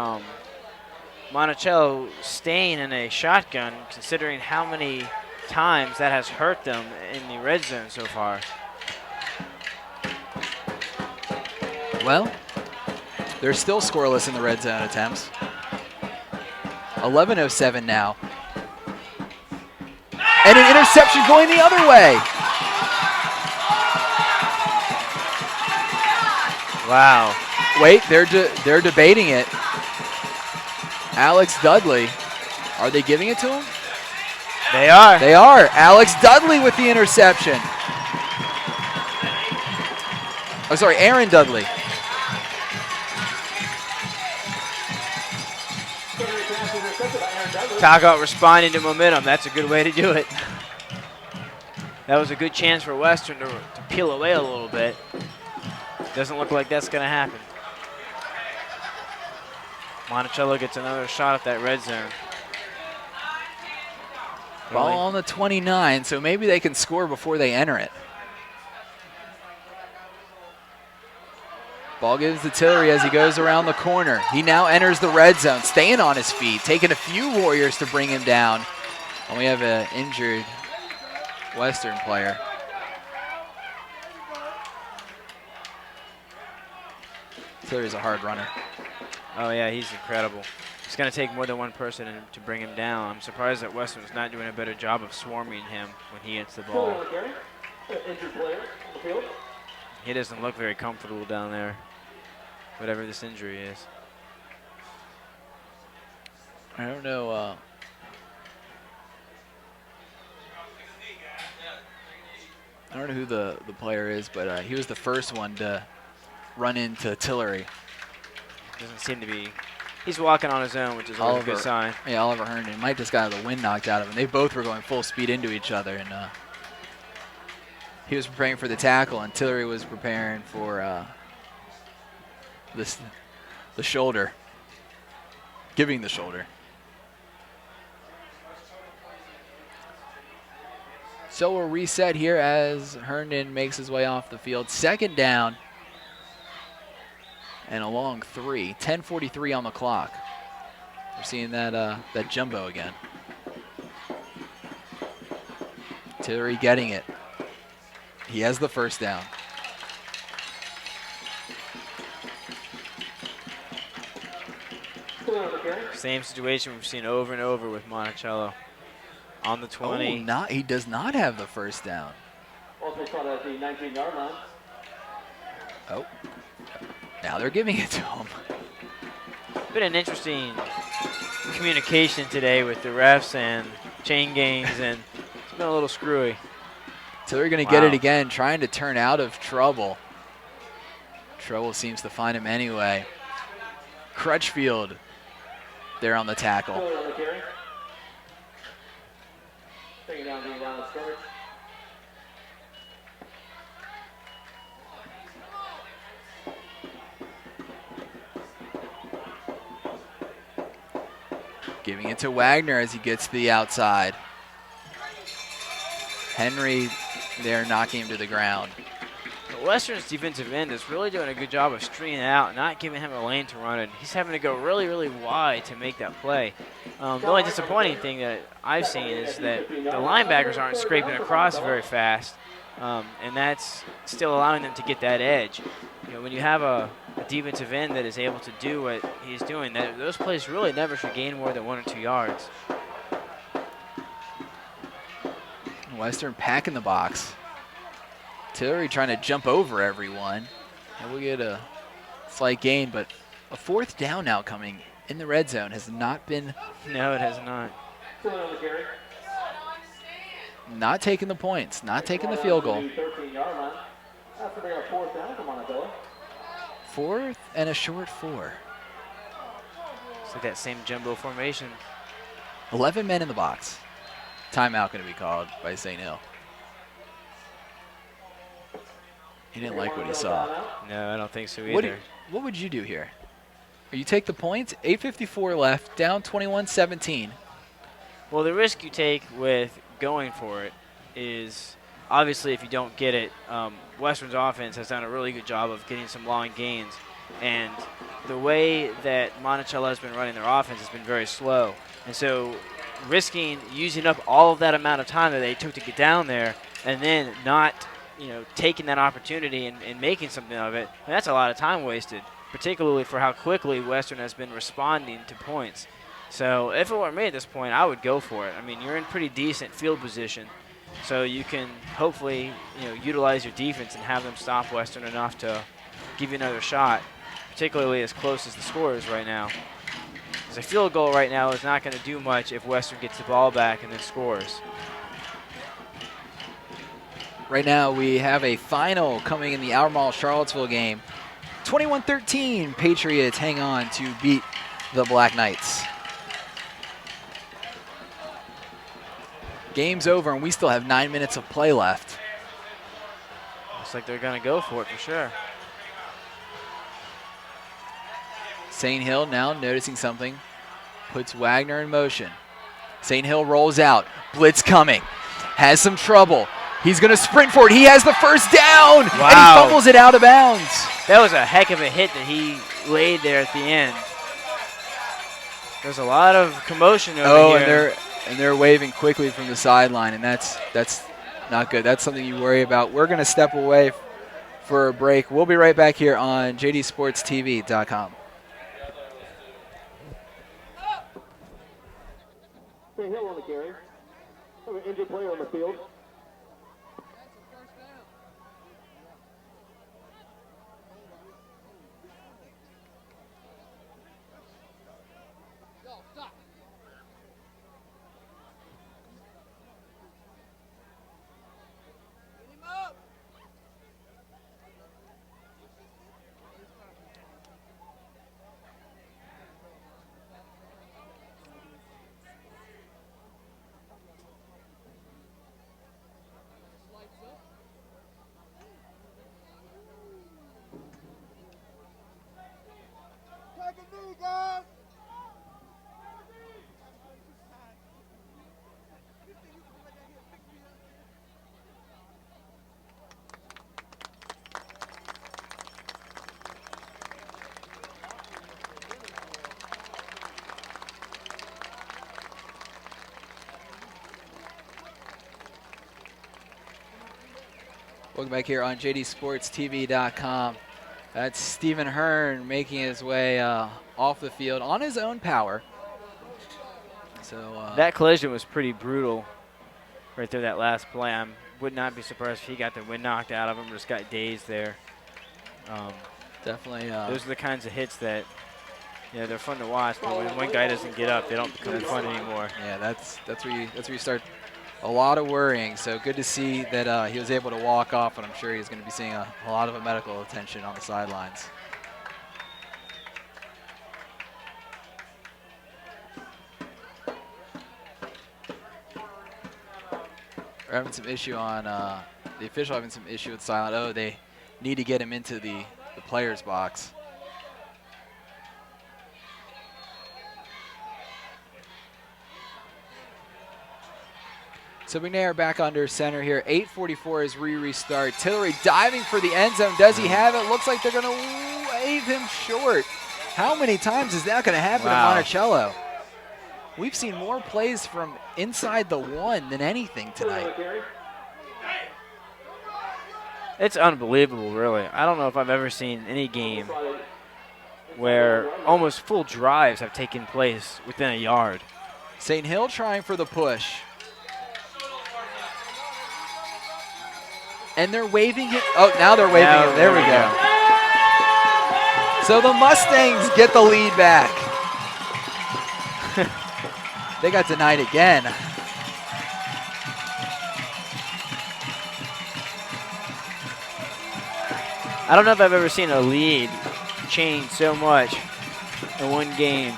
Monticello staying in a shotgun, considering how many times that has hurt them in the red zone so far. Well, they're still scoreless in the red zone attempts. 11:07 now. And an interception going the other way. Wow. Wait, they're debating it. Alex Dudley, are they giving it to him? They are. They are. Alex Dudley with the interception. Oh, sorry, Aaron Dudley. Talk about responding to momentum. That's a good way to do it. That was a good chance for Western to peel away a little bit. Doesn't look like that's going to happen. Monticello gets another shot at that red zone. Ball on the 29, so maybe they can score before they enter it. Ball gives to Tillery as he goes around the corner. He now enters the red zone, staying on his feet, taking a few Warriors to bring him down. And we have an injured Western player. Tillery's a hard runner. Oh, yeah, he's incredible. It's going to take more than one person to bring him down. I'm surprised that Western's not doing a better job of swarming him when he hits the ball. Injured player on the field. He doesn't look very comfortable down there, whatever this injury is. I don't know. I don't know who the player is, but he was the first one to run into Tillery. Doesn't seem to be. He's walking on his own, which is always a good sign. Yeah, Oliver Herndon might just got the wind knocked out of him. They both were going full speed into each other, and he was preparing for the tackle, and Tillery was preparing for the shoulder, giving the shoulder. So we'll reset here as Herndon makes his way off the field. Second down. And a long 3, 10:43 on the clock. We're seeing that jumbo again. Tillery getting it. He has the first down. Same situation we've seen over and over with Monticello. On the 20. Oh, he does not have the first down. Also caught at the 19-yard line. Oh. Now they're giving it to him. Been an interesting communication today with the refs and chain gangs, and it's been a little screwy. Tillery going to get it again, trying to turn out of trouble. Trouble seems to find him anyway. Crutchfield there on the tackle. On the carry. Taking down the line of scrimmage. Giving it to Wagner as he gets to the outside. Henry there knocking him to the ground. Western's defensive end is really doing a good job of stringing it out, not giving him a lane to run it. He's having to go really, really wide to make that play. The only disappointing thing that I've seen is that the linebackers aren't scraping across very fast, and that's still allowing them to get that edge. You know, when you have a defensive end that is able to do what he's doing, those plays really never should gain more than 1 or 2 yards. Western packing the box. Tillery trying to jump over everyone. And we'll get a slight gain, but a fourth down now coming in the red zone has not been. No, it has not. Not taking the points, not taking the field goal. 13-yard line. That's going to be our fourth down for Monticello. Fourth and a short 4. It's like that same jumbo formation. 11 men in the box. Timeout going to be called by St. Hill. He didn't like what he saw. No, I don't think so either. What would you do here? You take the points, 8:54 left, down 21-17. Well, the risk you take with going for it is obviously if you don't get it, Western's offense has done a really good job of getting some long gains. And the way that Monticello has been running their offense has been very slow. And so risking using up all of that amount of time that they took to get down there and then not taking that opportunity and making something of it. And that's a lot of time wasted, particularly for how quickly Western has been responding to points. So if it were me at this point, I would go for it. I mean, you're in pretty decent field position, so you can hopefully utilize your defense and have them stop Western enough to give you another shot, particularly as close as the score is right now. Because a field goal right now is not going to do much if Western gets the ball back and then scores. Right now we have a final coming in the Albemarle-Charlottesville game. 21-13, Patriots hang on to beat the Black Knights. Game's over, and we still have 9 minutes of play left. Looks like they're going to go for it for sure. St. Hill now noticing something, puts Wagner in motion. St. Hill rolls out, blitz coming, has some trouble. He's going to sprint for it. He has the first down, wow. And he fumbles it out of bounds. That was a heck of a hit that he laid there at the end. There's a lot of commotion over here. And they're waving quickly from the sideline, and that's not good. That's something you worry about. We're going to step away for a break. We'll be right back here on jdsportstv.com. St. Hill on the carry. Have an injured player on the field. Welcome back here on jdsportstv.com. That's Stephen Hearn making his way off the field on his own power. So that collision was pretty brutal right there, that last play. I would not be surprised if he got the wind knocked out of him, just got dazed there. Definitely. Those are the kinds of hits that, they're fun to watch, but when one guy doesn't get up, they don't become fun anymore. Yeah, that's where you start a lot of worrying. So good to see that he was able to walk off, and I'm sure he's going to be seeing a lot of medical attention on the sidelines. We're having some issue on the official having some issue with silent. Oh, they need to get him into the player's box. So McNair back under center here. 8:44 as we restart. Tillery diving for the end zone. Does he have it? Looks like they're going to wave him short. How many times is that going to happen to Monticello? We've seen more plays from inside the one than anything tonight. It's unbelievable, really. I don't know if I've ever seen any game where almost full drives have taken place within a yard. St. Hill trying for the push. And they're waving it. Oh, now they're waving it. There we go. So the Mustangs get the lead back. They got denied again. I don't know if I've ever seen a lead change so much in one game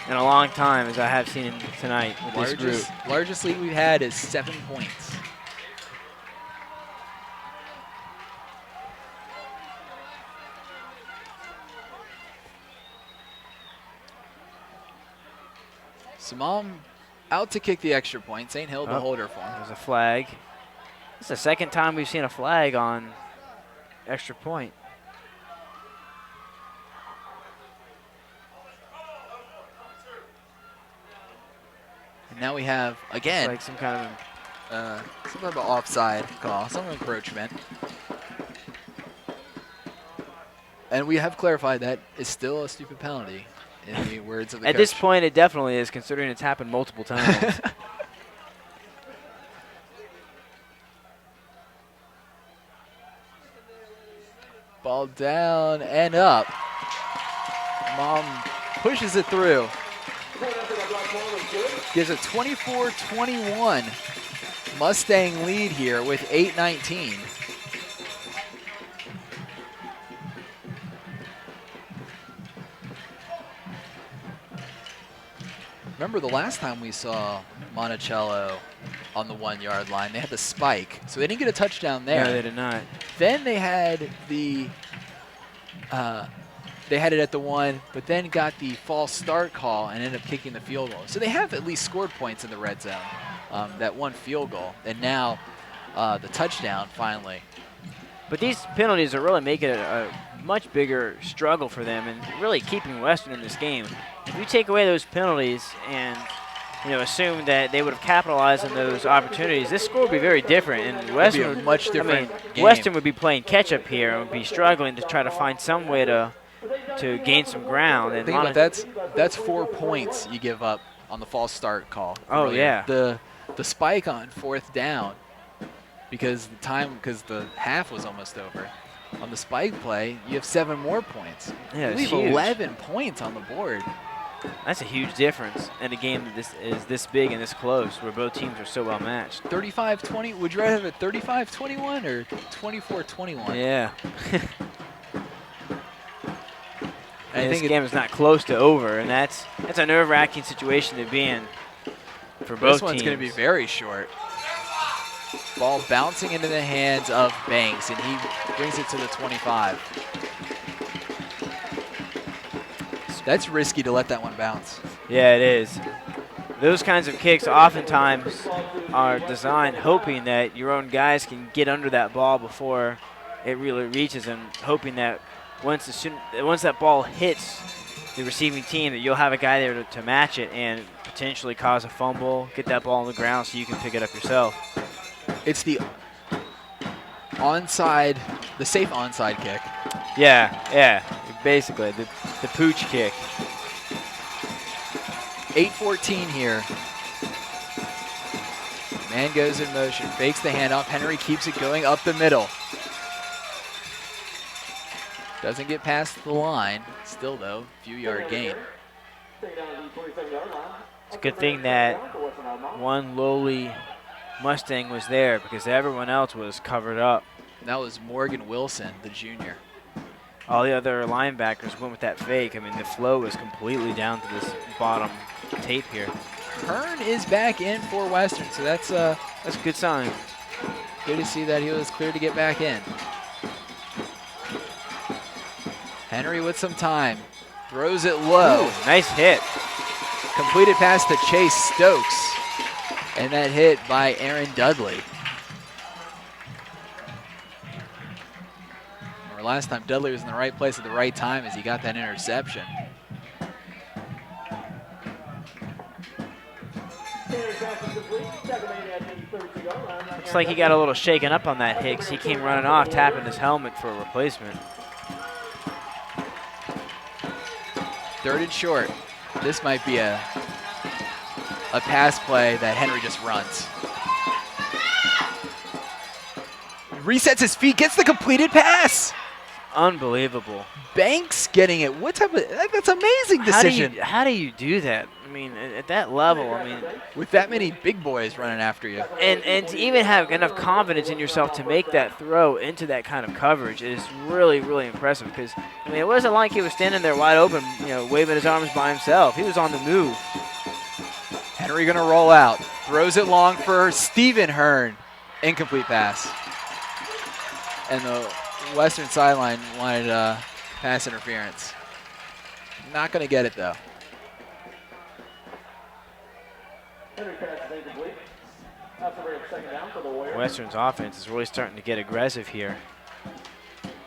in a long time as I have seen tonight with this group. Largest lead we've had is 7 points. Samam out to kick the extra point. St. Hill the holder for him. There's a flag. It's the second time we've seen a flag on extra point. And now we have, again, like some kind of some type of offside call, some encroachment. And we have clarified that is still a stupid penalty, in the words of the At coach. this point, it definitely is, considering it's happened multiple times. Ball down and up. Mom pushes it through. Gives a 24-21 Mustang lead here with 8:19. Remember the last time we saw Monticello on the 1-yard line, they had the spike, so they didn't get a touchdown there. No, they did not. Then they had the they had it at the 1, but then got the false start call and ended up kicking the field goal. So they have at least scored points in the red zone, that one field goal, and now the touchdown finally. But these penalties are really making it a much bigger struggle for them and really keeping Western in this game. If you take away those penalties and assume that they would have capitalized on those opportunities, this score would be very different. And Western It'd be a much different game. Western would be playing catch-up here and would be struggling to try to find some way to gain some ground. And Think about that's 4 points you give up on the false start call. Oh, earlier. yeah. The spike on 4th down because the half was almost over. On the spike play, you have 7 more points. Yeah, you leave huge. 11 points on the board. That's a huge difference in a game that is this big and this close, where both teams are so well matched. 35-20. Would you rather have it 35-21 or 24-21? Yeah. I think this game is not close to over, and that's a nerve-wracking situation to be in for both teams. This one's going to be very short. Ball bouncing into the hands of Banks, and he brings it to the 25. That's risky to let that one bounce. Yeah, it is. Those kinds of kicks oftentimes are designed hoping that your own guys can get under that ball before it really reaches, and hoping that once that ball hits the receiving team, that you'll have a guy there to match it and potentially cause a fumble, get that ball on the ground so you can pick it up yourself. It's the safe onside kick. Yeah, basically the pooch kick. 8:14 here. Man goes in motion, fakes the handoff. Henry keeps it going up the middle. Doesn't get past the line. Still, though, few yard gain. It's a good thing that one lowly Mustang was there, because everyone else was covered up. That was Morgan Wilson, the junior. All the other linebackers went with that fake. I mean, the flow was completely down to this bottom tape here. Hearn is back in for Western, so that's a good sign. Good to see that he was clear to get back in. Henry with some time. Throws it low. Ooh, nice hit. Completed pass to Chase Stokes. And that hit by Aaron Dudley. Remember last time Dudley was in the right place at the right time as he got that interception. Looks like he got a little shaken up on that hit, 'cause he came running off, tapping his helmet for a replacement. 3rd and short. This might be a pass play that Henry just runs. Resets his feet, gets the completed pass. Unbelievable. Banks getting it. What type of, that's amazing decision. How do you do that? I mean, at that level, I mean. With that many big boys running after you. And to even have enough confidence in yourself to make that throw into that kind of coverage is really, really impressive, because, I mean, it wasn't like he was standing there wide open, waving his arms by himself. He was on the move. Henry going to roll out. Throws it long for Stephen Hearn. Incomplete pass. And the Western sideline wanted pass interference. Not going to get it, though. Western's offense is really starting to get aggressive here.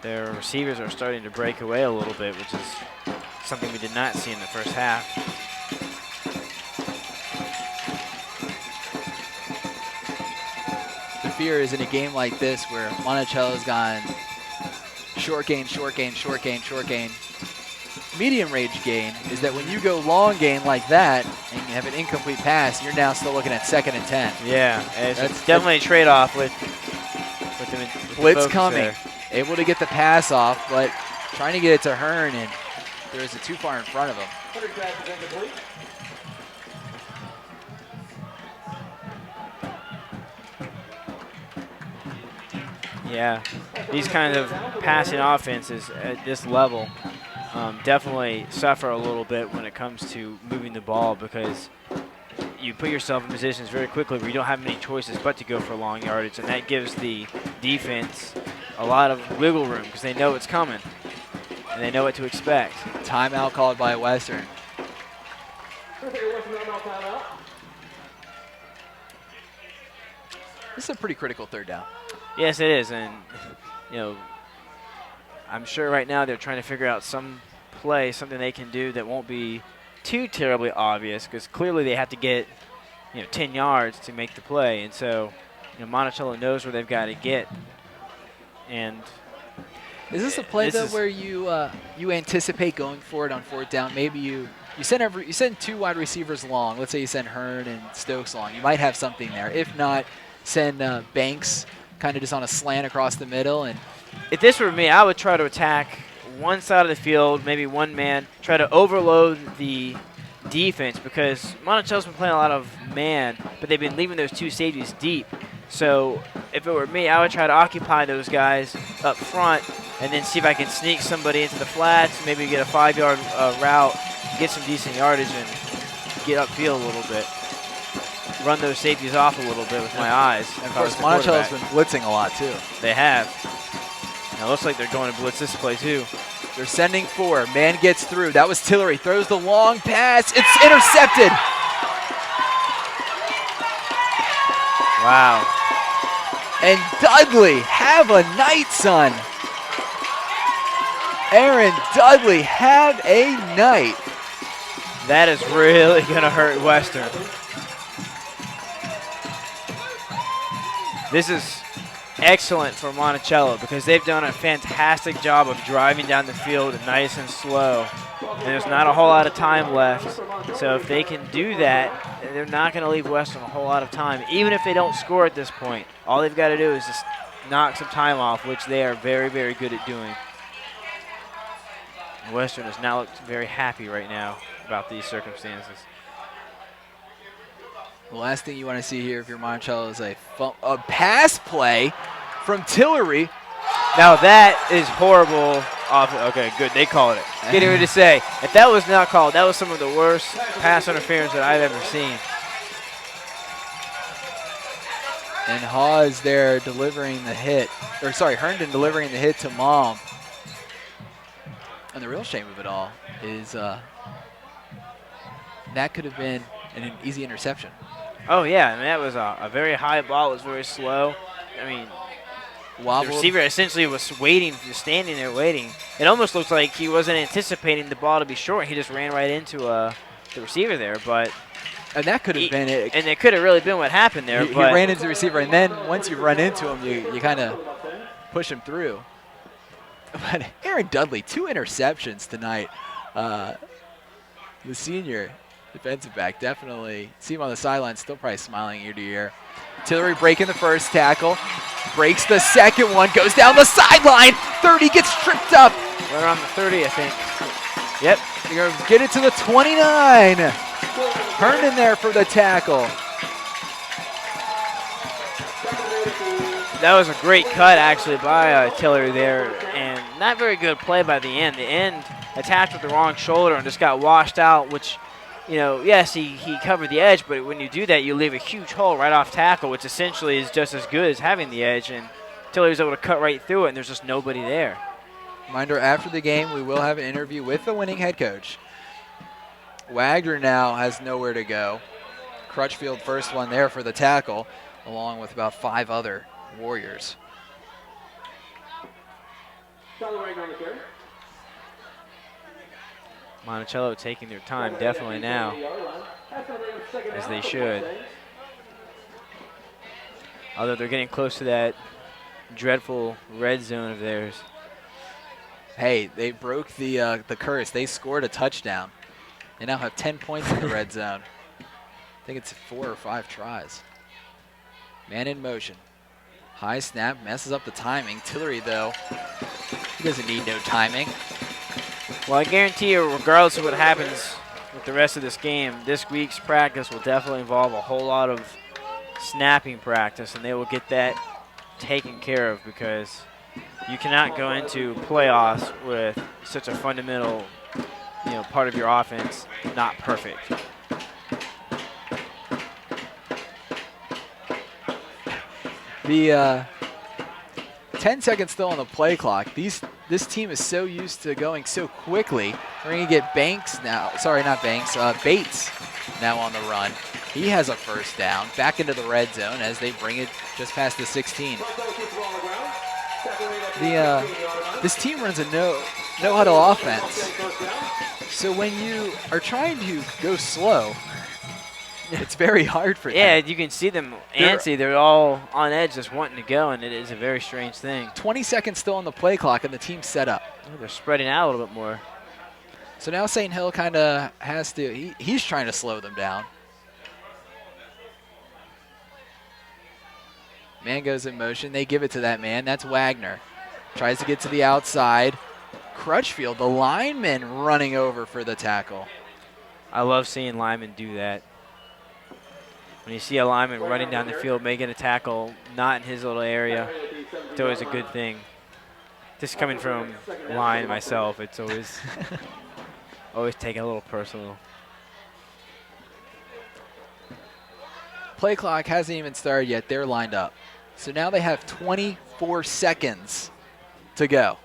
Their receivers are starting to break away a little bit, which is something we did not see in the first half. fear is in a game like this where Monticello's gone short gain, short gain, short gain, short gain, medium range gain, is that when you go long gain like that and you have an incomplete pass, you're now still looking at 2nd and 10. Yeah, it's definitely a trade-off with the blitz focus coming, there. able to get the pass off, but trying to get it to Hearn, and there's a too far in front of him. Henry pass is incomplete. Yeah, these kinds of passing offenses at this level definitely suffer a little bit when it comes to moving the ball, because you put yourself in positions very quickly where you don't have many choices but to go for long yardage, and that gives the defense a lot of wiggle room because they know it's coming and they know what to expect. Timeout called by Western. This is a pretty critical 3rd down. Yes, it is, and I'm sure right now they're trying to figure out some play, something they can do that won't be too terribly obvious, because clearly they have to get 10 yards to make the play, and so Monticello knows where they've got to get. And is this a play though where you anticipate going for it on 4th down? Maybe you send 2 wide receivers long. Let's say you send Hearn and Stokes long. You might have something there. If not, send Banks kind of just on a slant across the middle. And if this were me, I would try to attack one side of the field, maybe one man, try to overload the defense, because Monticello's been playing a lot of man, but they've been leaving those 2 safeties deep. So if it were me, I would try to occupy those guys up front and then see if I can sneak somebody into the flats, maybe get a 5-yard route, get some decent yardage, and get upfield a little bit. Run those safeties off a little bit with my eyes. And of course, Monticello's been blitzing a lot too. They have. Now it looks like they're going to blitz this play too. They're sending 4. Man gets through. That was Tillery. Throws the long pass. It's intercepted. Wow. And Dudley, have a night, son. Aaron Dudley, have a night. That is really going to hurt Western. This is excellent for Monticello because they've done a fantastic job of driving down the field nice and slow. And there's not a whole lot of time left. So if they can do that, they're not going to leave Western a whole lot of time. Even if they don't score at this point, all they've got to do is just knock some time off, which they are very, very good at doing. Western does not look very happy right now about these circumstances. The last thing you want to see here if you're Monticello is a pass play from Tillery. Now that is horrible. Okay, good. They called it. Getting ready to say, if that was not called, that was some of the worst pass interference that I've ever seen. And Hawes there delivering the hit. Or sorry, Herndon delivering the hit to Mom. And the real shame of it all is that could have been an easy interception. Oh, yeah. I mean, that was a very high ball. It was very slow. I mean, the receiver essentially was waiting, just standing there waiting. It almost looked like he wasn't anticipating the ball to be short. He just ran right into the receiver there. And that could have been it. And it could have really been what happened there. He ran into the receiver, and then once you run into him, you kind of push him through. But Aaron Dudley, 2 interceptions tonight. The senior defensive back, definitely see him on the sideline, still probably smiling ear to ear. Tillery breaking the first tackle, breaks the second one, goes down the sideline. 30 gets tripped up. Right around the 30, I think. Yep. They're going to get it to the 29. Herndon there for the tackle. That was a great cut, actually, by Tillery there, and not very good play by the end. The end attached with the wrong shoulder and just got washed out, which, yes, he covered the edge, but when you do that, you leave a huge hole right off tackle, which essentially is just as good as having the edge, and Tillery was able to cut right through it, and there's just nobody there. Reminder, after the game, we will have an interview with the winning head coach. Wagner now has nowhere to go. Crutchfield first one there for the tackle, along with about 5 other Warriors. Monticello taking their time definitely now, as they should. Although they're getting close to that dreadful red zone of theirs. Hey, they broke the curse. They scored a touchdown. They now have 10 points in the red zone. I think it's 4 or 5 tries. Man in motion. High snap, messes up the timing. Tillery, though, he doesn't need no timing. Well, I guarantee you, regardless of what happens with the rest of this game, this week's practice will definitely involve a whole lot of snapping practice, and they will get that taken care of because you cannot go into playoffs with such a fundamental, part of your offense not perfect. The 10 seconds still on the play clock. This team is so used to going so quickly. We're going to get Banks now. Sorry, not Banks. Bates now on the run. He has a first down. Back into the red zone as they bring it just past the 16. This team runs a no huddle offense. So when you are trying to go slow, it's very hard for them. Yeah, you can see them antsy. They're all on edge just wanting to go, and it is a very strange thing. 20 seconds still on the play clock, and the team's set up. Oh, they're spreading out a little bit more. So now St. Hill kind of has to, he's trying to slow them down. Man goes in motion. They give it to that man. That's Wagner. Tries to get to the outside. Crutchfield, the lineman, running over for the tackle. I love seeing linemen do that. When you see a lineman running down the field, making a tackle, not in his little area, it's always a good thing. Just coming from line myself, it's always always taking a little personal. Play clock hasn't even started yet. They're lined up. So now they have 24 seconds to go.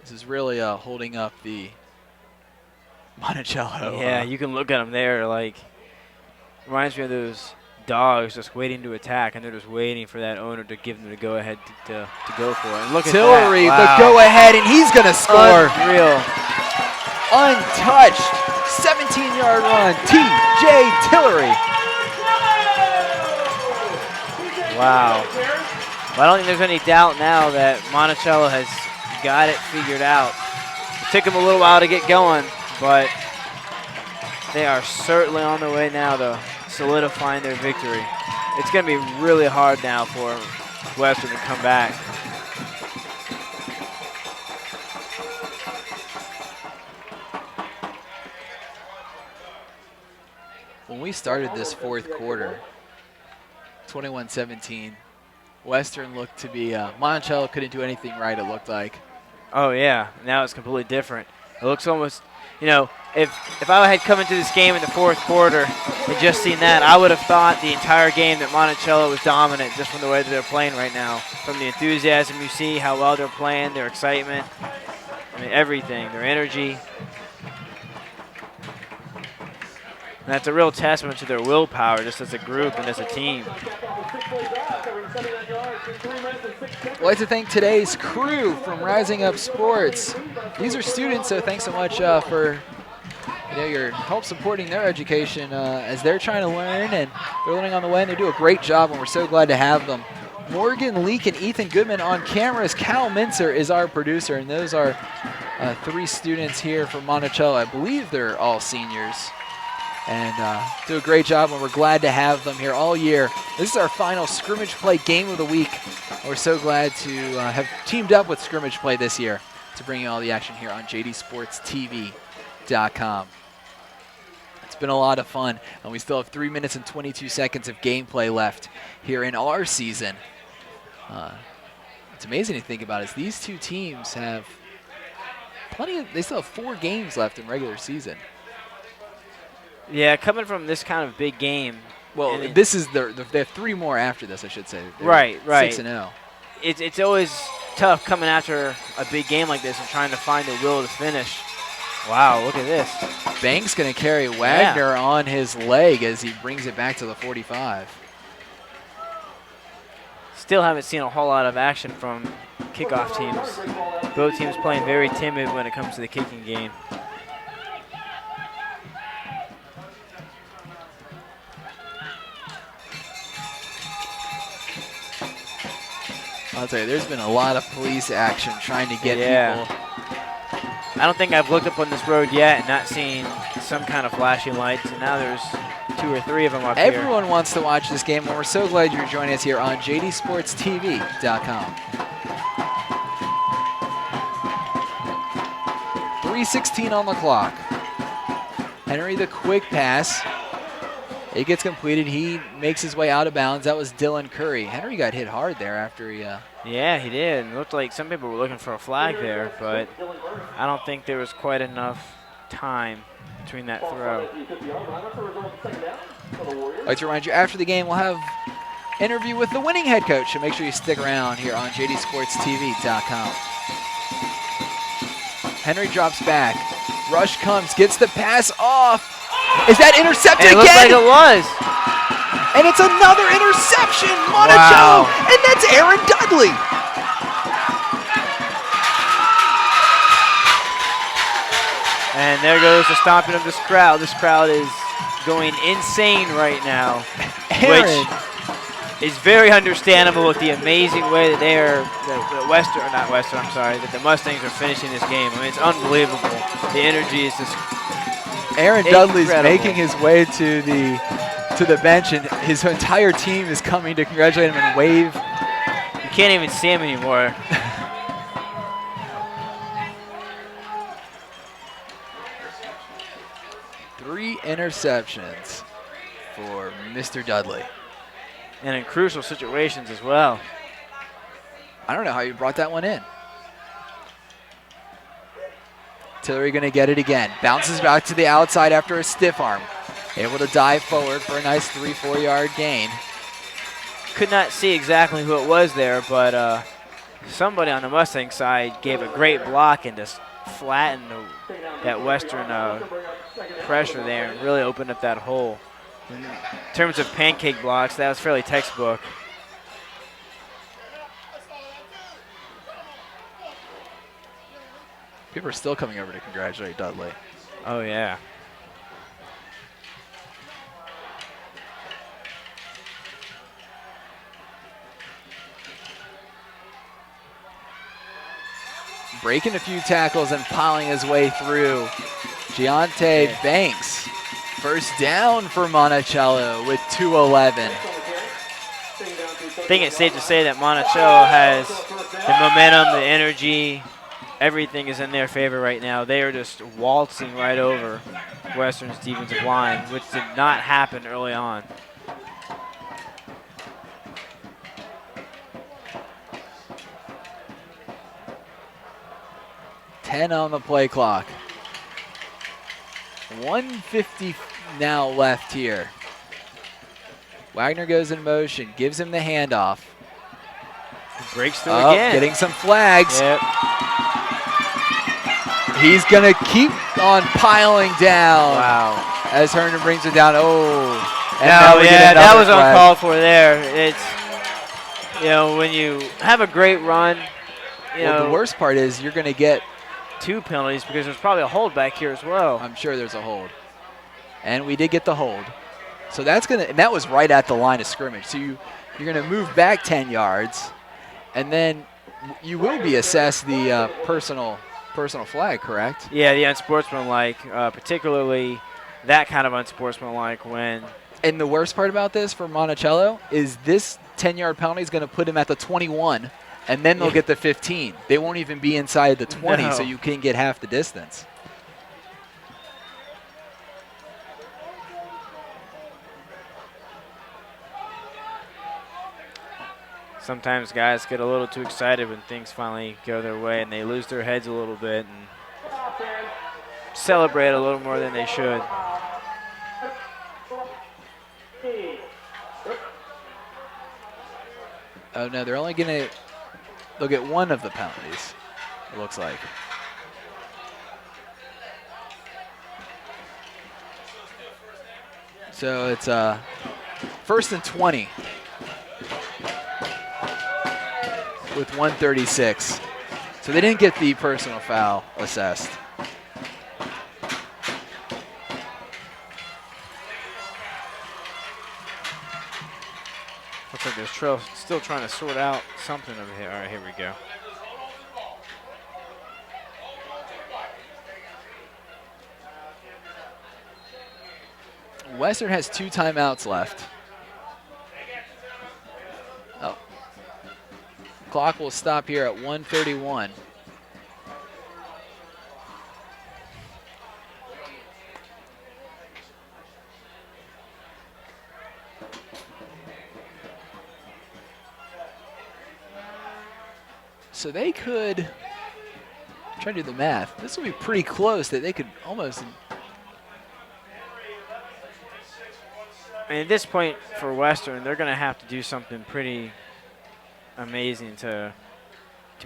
This is really holding up the Monticello. Yeah, you can look at them there. Like, reminds me of those dogs just waiting to attack, and they're just waiting for that owner to give them the go-ahead to go for it. And look Tillery, at that. the go-ahead, and he's going to score. Unreal. Untouched. 17-yard run. T.J. Tillery. Wow. Well, I don't think there's any doubt now that Monticello has got it figured out. It took him a little while to get going, but they are certainly on the way now to solidifying their victory. It's going to be really hard now for Western to come back. When we started this fourth quarter, 21-17, Western looked to be, Monticello couldn't do anything right, it looked like. Oh, yeah. Now it's completely different. It looks almost, if I had come into this game in the fourth quarter and just seen that, I would have thought the entire game that Monticello was dominant just from the way that they're playing right now. From the enthusiasm you see, how well they're playing, their excitement, everything, their energy. And that's a real testament to their willpower just as a group and as a team. I'd like to thank today's crew from Rising Up Sports. These are students, so thanks so much for your help supporting their education as they're trying to learn, and they're learning on the way, and they do a great job, and we're so glad to have them. Morgan Leake and Ethan Goodman on cameras. Cal Mincer is our producer, and those are 3 students here from Monticello. I believe they're all seniors. And do a great job, and we're glad to have them here all year. This is our final scrimmage play game of the week. We're so glad to have teamed up with Scrimmage Play this year to bring you all the action here on jdsportstv.com. It's been a lot of fun, and we still have 3 minutes and 22 seconds of gameplay left here in our season. It's amazing to think about is these two teams have they still have 4 games left in regular season. Yeah, coming from this kind of big game. Well, this is they have 3 more after this, I should say. They're right. 6-0. It's always tough coming after a big game like this and trying to find the will to finish. Wow, look at this. Banks going to carry Wagner on his leg as he brings it back to the 45. Still haven't seen a whole lot of action from kickoff teams. Both teams playing very timid when it comes to the kicking game. I'll tell you, there's been a lot of police action trying to get people. I don't think I've looked up on this road yet and not seen some kind of flashing lights, and now there's 2 or 3 of them up here. Everyone wants to watch this game, and we're so glad you're joining us here on jdsportstv.com. 3:16 on the clock. Henry, the quick pass. It gets completed. He makes his way out of bounds. That was Dylan Curry. Henry got hit hard there after he... Yeah, he did. It looked like some people were looking for a flag there, but I don't think there was quite enough time between that throw. I'd like to remind you, after the game, we'll have an interview with the winning head coach, so make sure you stick around here on jdsportstv.com. Henry drops back. Rush comes, gets the pass off. Is that intercepted It again? looked like it was. And it's another interception, Monticello, and that's Aaron Dudley. And there goes the stomping of this crowd. This crowd is going insane right now, Aaron. which is very understandable with the amazing way that they are, that the Mustangs are finishing this game. I mean, it's unbelievable. The energy is just Aaron Dudley's incredible. making his way to the bench, and his entire team is coming to congratulate him and wave. You can't even see him anymore. Three interceptions for Mr. Dudley. And in crucial situations as well. I don't know how you brought that one in. Tillery going to get it again. Bounces back to the outside after a stiff arm. Able to dive forward for a nice 3-4 yard gain. Could not see exactly who it was there, but somebody on the Mustang side gave a great block and just flattened that Western pressure there and really opened up that hole. In terms of pancake blocks, that was fairly textbook. People are still coming over to congratulate Dudley. Oh, yeah. Breaking a few tackles and piling his way through. Giante Banks. First down for Monticello with 2:11. I think it's safe to say that Monticello has the momentum, the energy, everything is in their favor right now. They are just waltzing right over Western's defensive line, which did not happen early on. $10 on the play clock. 1:50 now left here. Wagner goes in motion, gives him the handoff. Breaks through again. Getting some flags. Yep. He's going to keep on piling down. Wow. As Herndon brings it down. Oh. And No, now we get yeah, that another was flag. uncalled for there. It's, you know, when you have a great run, you know, The worst part is you're going to get, 2 penalties because there's probably a hold back here as well. I'm sure there's a hold. And we did get the hold. So that's going to, and that was right at the line of scrimmage. So you're going to move back 10 yards, and then you will be assessed the personal flag, correct? Yeah, the unsportsmanlike, particularly that kind of unsportsmanlike when. And the worst part about this for Monticello is this 10-yard penalty is going to put him at the 21, and then they'll get the 15. They won't even be inside the 20, so you can get half the distance. Sometimes guys get a little too excited when things finally go their way and they lose their heads a little bit and celebrate a little more than they should. Oh, no, they're only going to – they'll get one of the penalties, it looks like. So it's 1st and 20 with 1:36. So they didn't get the personal foul assessed. Looks like they're still trying to sort out something over here. All right, here we go. Western has 2 timeouts left. Oh. Clock will stop here at 1:31. So they could, try to do the math, this will be pretty close that they could almost. And at this point for Western, they're going to have to do something pretty amazing to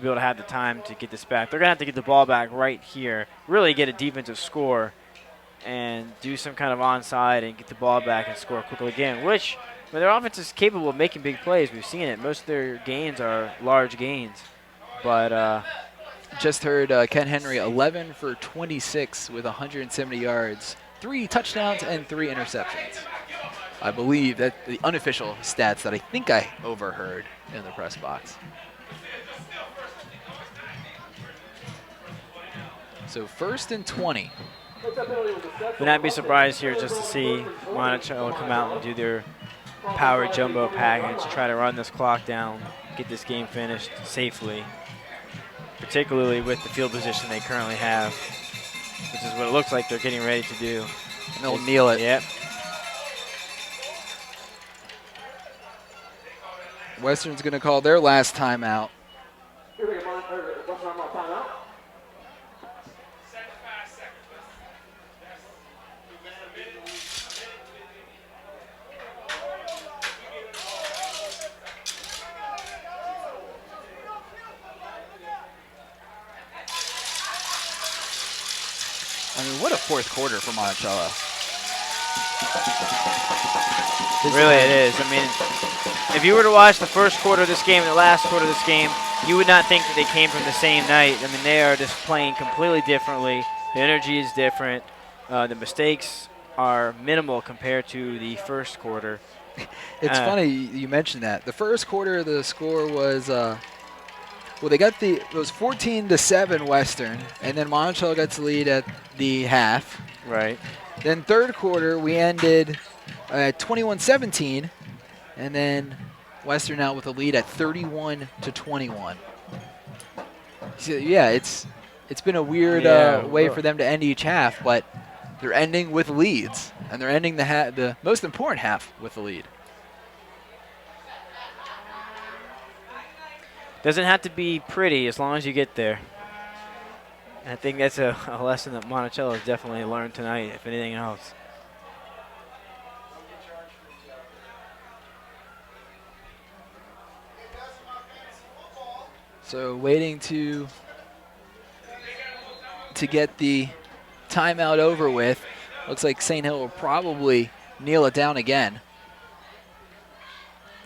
be able to have the time to get this back. They're going to have to get the ball back right here, really get a defensive score, and do some kind of onside and get the ball back and score quickly again, which, when their offense is capable of making big plays, we've seen it. Most of their gains are large gains. But just heard Ken Henry 11 for 26 with 170 yards, 3 touchdowns and 3 interceptions. I believe that the unofficial stats that I think I overheard in the press box. So 1st and 20. Would not be surprised here just to see Monticello come out and do their power jumbo package, try to run this clock down, get this game finished safely, particularly with the field position they currently have, which is what it looks like they're getting ready to do. And they'll kneel it. Yep. Western's going to call their last timeout. I mean, what a 4th quarter for Monticello. Really it is. I mean, if you were to watch the first quarter of this game and the last quarter of this game, you would not think that they came from the same night. I mean, they are just playing completely differently. The energy is different. The mistakes are minimal compared to the first quarter. It's funny you mentioned that. The first quarter, the score was, well, it was 14-7 Western, and then Monticello got the lead at the half. Right. Then 3rd quarter, we ended at 21-17, and then Western out with a lead at 31-21. So, yeah, it's been a weird way for them to end each half, but they're ending with leads, and they're ending the most important half with a lead. Doesn't have to be pretty as long as you get there. And I think that's a lesson that Monticello has definitely learned tonight, if anything else. So waiting to get the timeout over with. Looks like St. Hill will probably kneel it down again.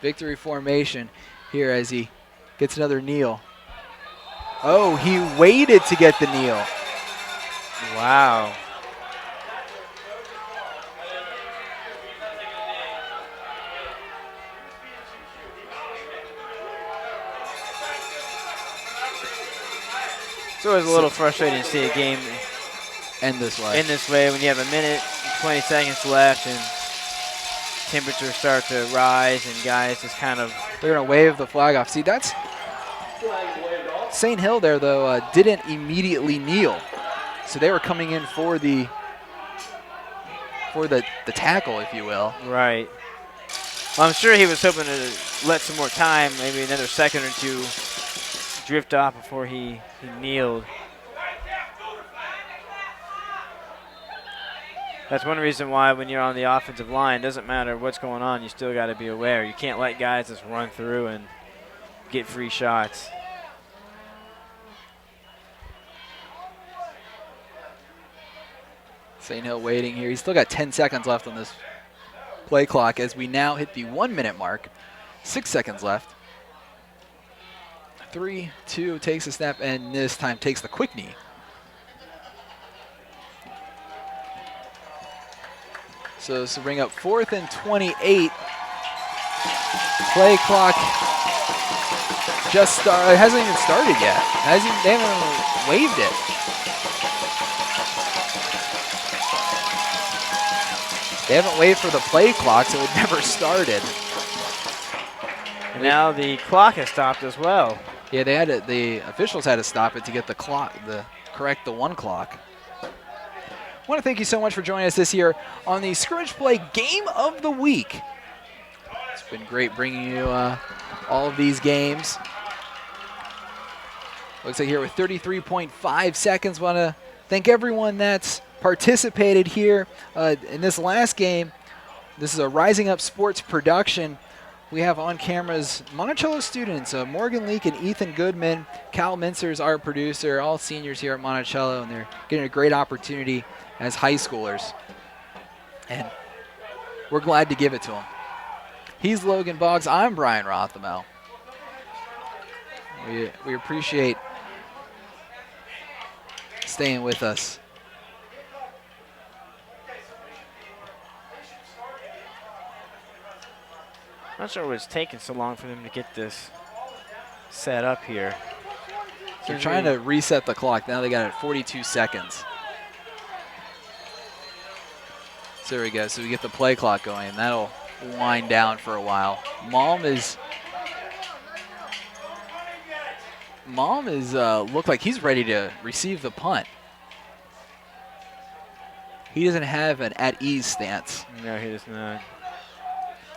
Victory formation here as he gets another kneel. Oh, he waited to get the kneel. Wow. It's always a little frustrating to see a game end this way when you have 1 minute and 20 seconds left and temperatures start to rise and guys just kind of... They're going to wave the flag off. See, that's... St. Hill there, though, didn't immediately kneel. So they were coming in for the tackle, if you will. Right. Well, I'm sure he was hoping to let some more time, maybe another second or two, drift off before he kneeled. That's one reason why when you're on the offensive line, it doesn't matter what's going on, you still got to be aware. You can't let guys just run through and get free shots. St. Hill waiting here. He's still got 10 seconds left on this play clock as we now hit the 1 minute mark. 6 seconds left. 3, 2, takes a snap, and this time takes the quick knee. So this will bring up 4th and 28. Play clock just it hasn't even started yet. They haven't waved it. They haven't waved for the play clock, so it never started. And now the clock has stopped as well. Yeah, the officials had to stop it to get correct the 1 clock. I want to thank you so much for joining us this year on the Scrimmage Play Game of the Week. It's been great bringing you all of these games. Looks like here with 33.5 seconds. Want to thank everyone that's participated here in this last game. This is a Rising Up Sports production. We have on cameras Monticello students, Morgan Leake and Ethan Goodman. Cal Mincer's our producer, all seniors here at Monticello, and they're getting a great opportunity as high schoolers. And we're glad to give it to them. He's Logan Boggs. I'm Brian Rothamel. We appreciate staying with us. Not sure what's taking so long for them to get this set up here. They're trying to reset the clock. Now they got it at 42 seconds. So there we go. So we get the play clock going, and that'll wind down for a while. Mom is look like he's ready to receive the punt. He doesn't have an at ease stance. No, he does not.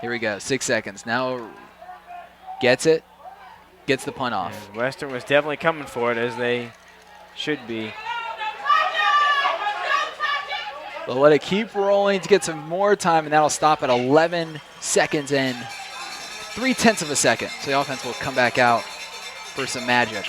Here we go. 6 seconds. Now gets it. Gets the punt off. And Western was definitely coming for it, as they should be. They'll let it keep rolling to get some more time, and that'll stop at 11 seconds and 0.3 of a second. So the offense will come back out for some magic.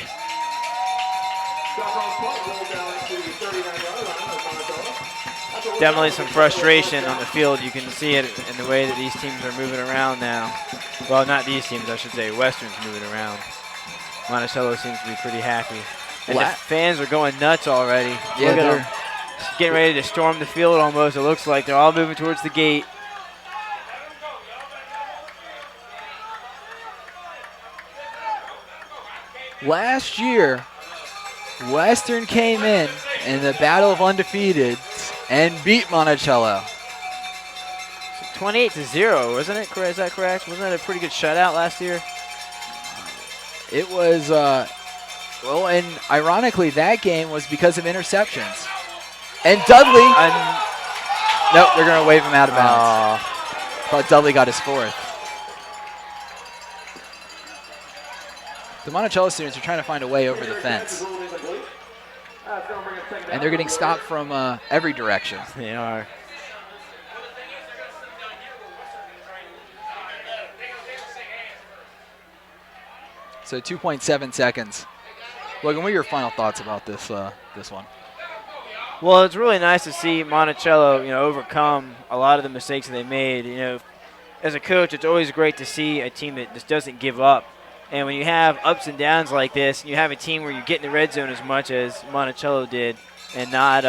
Definitely some frustration on the field. You can see it in the way that these teams are moving around now. Well, not these teams, I should say. Western's moving around. Monticello seems to be pretty happy. And the fans are going nuts already. Yeah, look at them. Getting ready to storm the field almost, it looks like. They're all moving towards the gate. Last year, Western came in the Battle of Undefeated and beat Monticello. 28-0, wasn't it? Is that correct? Wasn't that a pretty good shutout last year? It was, well, and ironically, that game was because of interceptions. And Dudley, nope, they're going to wave him out of bounds. Thought Dudley got his 4th. The Monticello students are trying to find a way over the fence. And they're getting stopped from every direction. They are. So 2.7 seconds. Logan, what are your final thoughts about this this one? Well, it's really nice to see Monticello, overcome a lot of the mistakes that they made. As a coach, it's always great to see a team that just doesn't give up. And when you have ups and downs like this, and you have a team where you get in the red zone as much as Monticello did, and not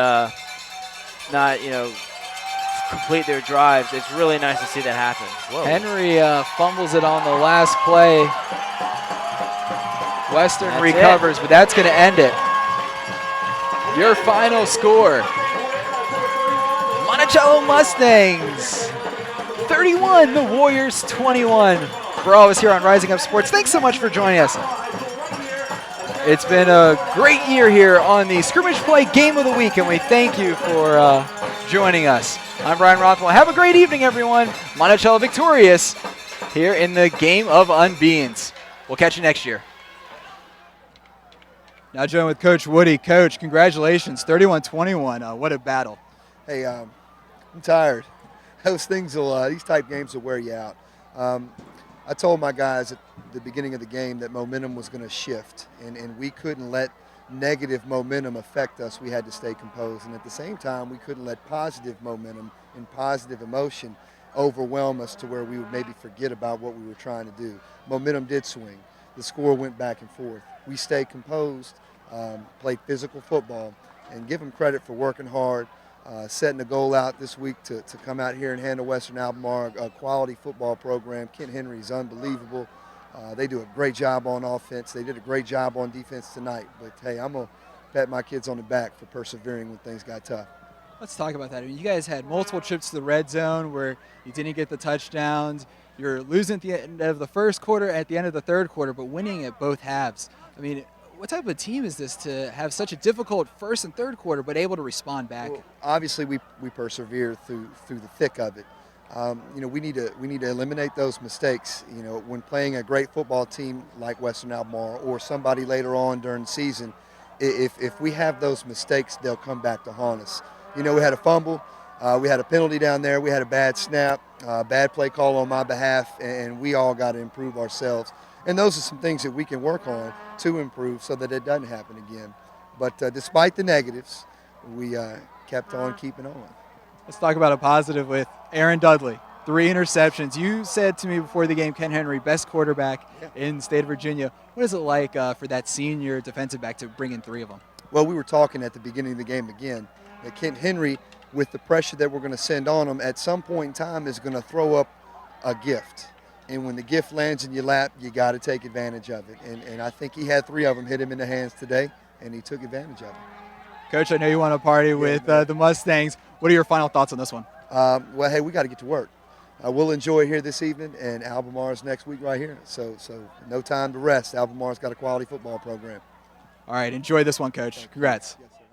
complete their drives, it's really nice to see that happen. Whoa. Henry fumbles it on the last play. Western That's recovers, but that's going to end it. Your final score, Monticello Mustangs 31, the Warriors 21. For all of us here on Rising Up Sports, thanks so much for joining us. It's been a great year here on the Scrimmage Play Game of the Week, and we thank you for joining us. I'm Brian Rothwell. Have a great evening, everyone. Monticello victorious here in the Game of Unbeans. We'll catch you next year. Now joined with Coach Woody. Coach, congratulations, 31-21. What a battle. Hey, I'm tired. These type games will wear you out. I told my guys at the beginning of the game that momentum was going to shift, and we couldn't let negative momentum affect us. We had to stay composed, and at the same time, we couldn't let positive momentum and positive emotion overwhelm us to where we would maybe forget about what we were trying to do. Momentum did swing. The score went back and forth. We stayed composed, played physical football, and give them credit for working hard. setting a goal out this week to come out here and handle Western Albemarle, a quality football program. Kent Henry is unbelievable. They do a great job on offense. They did a great job on defense tonight. But, hey, I'm going to pat my kids on the back for persevering when things got tough. Let's talk about that. I mean, you guys had multiple trips to the red zone where you didn't get the touchdowns. You're losing at the end of the first quarter, at the end of the third quarter, but winning at both halves. I mean, what type of team is this to have such a difficult first and third quarter but able to respond back? Well, obviously, we persevere through the thick of it. We need to eliminate those mistakes. When playing a great football team like Western Albemarle or somebody later on during the season, if we have those mistakes, they'll come back to haunt us. We had a fumble, we had a penalty down there, we had a bad snap, bad play call on my behalf, and we all got to improve ourselves. And those are some things that we can work on to improve so that it doesn't happen again. But despite the negatives, we kept on keeping on. Let's talk about a positive with Aaron Dudley. 3 interceptions. You said to me before the game, Ken Henry, best quarterback in the state of Virginia. What is it like for that senior defensive back to bring in 3 of them? Well, we were talking at the beginning of the game again that Kent Henry, with the pressure that we're going to send on him, at some point in time is going to throw up a gift. And when the gift lands in your lap, you got to take advantage of it. And I think he had 3 of them hit him in the hands today, and he took advantage of it. Coach, I know you want to party with the Mustangs. What are your final thoughts on this one? Well, hey, we got to get to work. We'll enjoy it here this evening, and Albemarle's next week right here. So no time to rest. Albemarle's got a quality football program. All right, enjoy this one, Coach. Congrats. Yes, sir.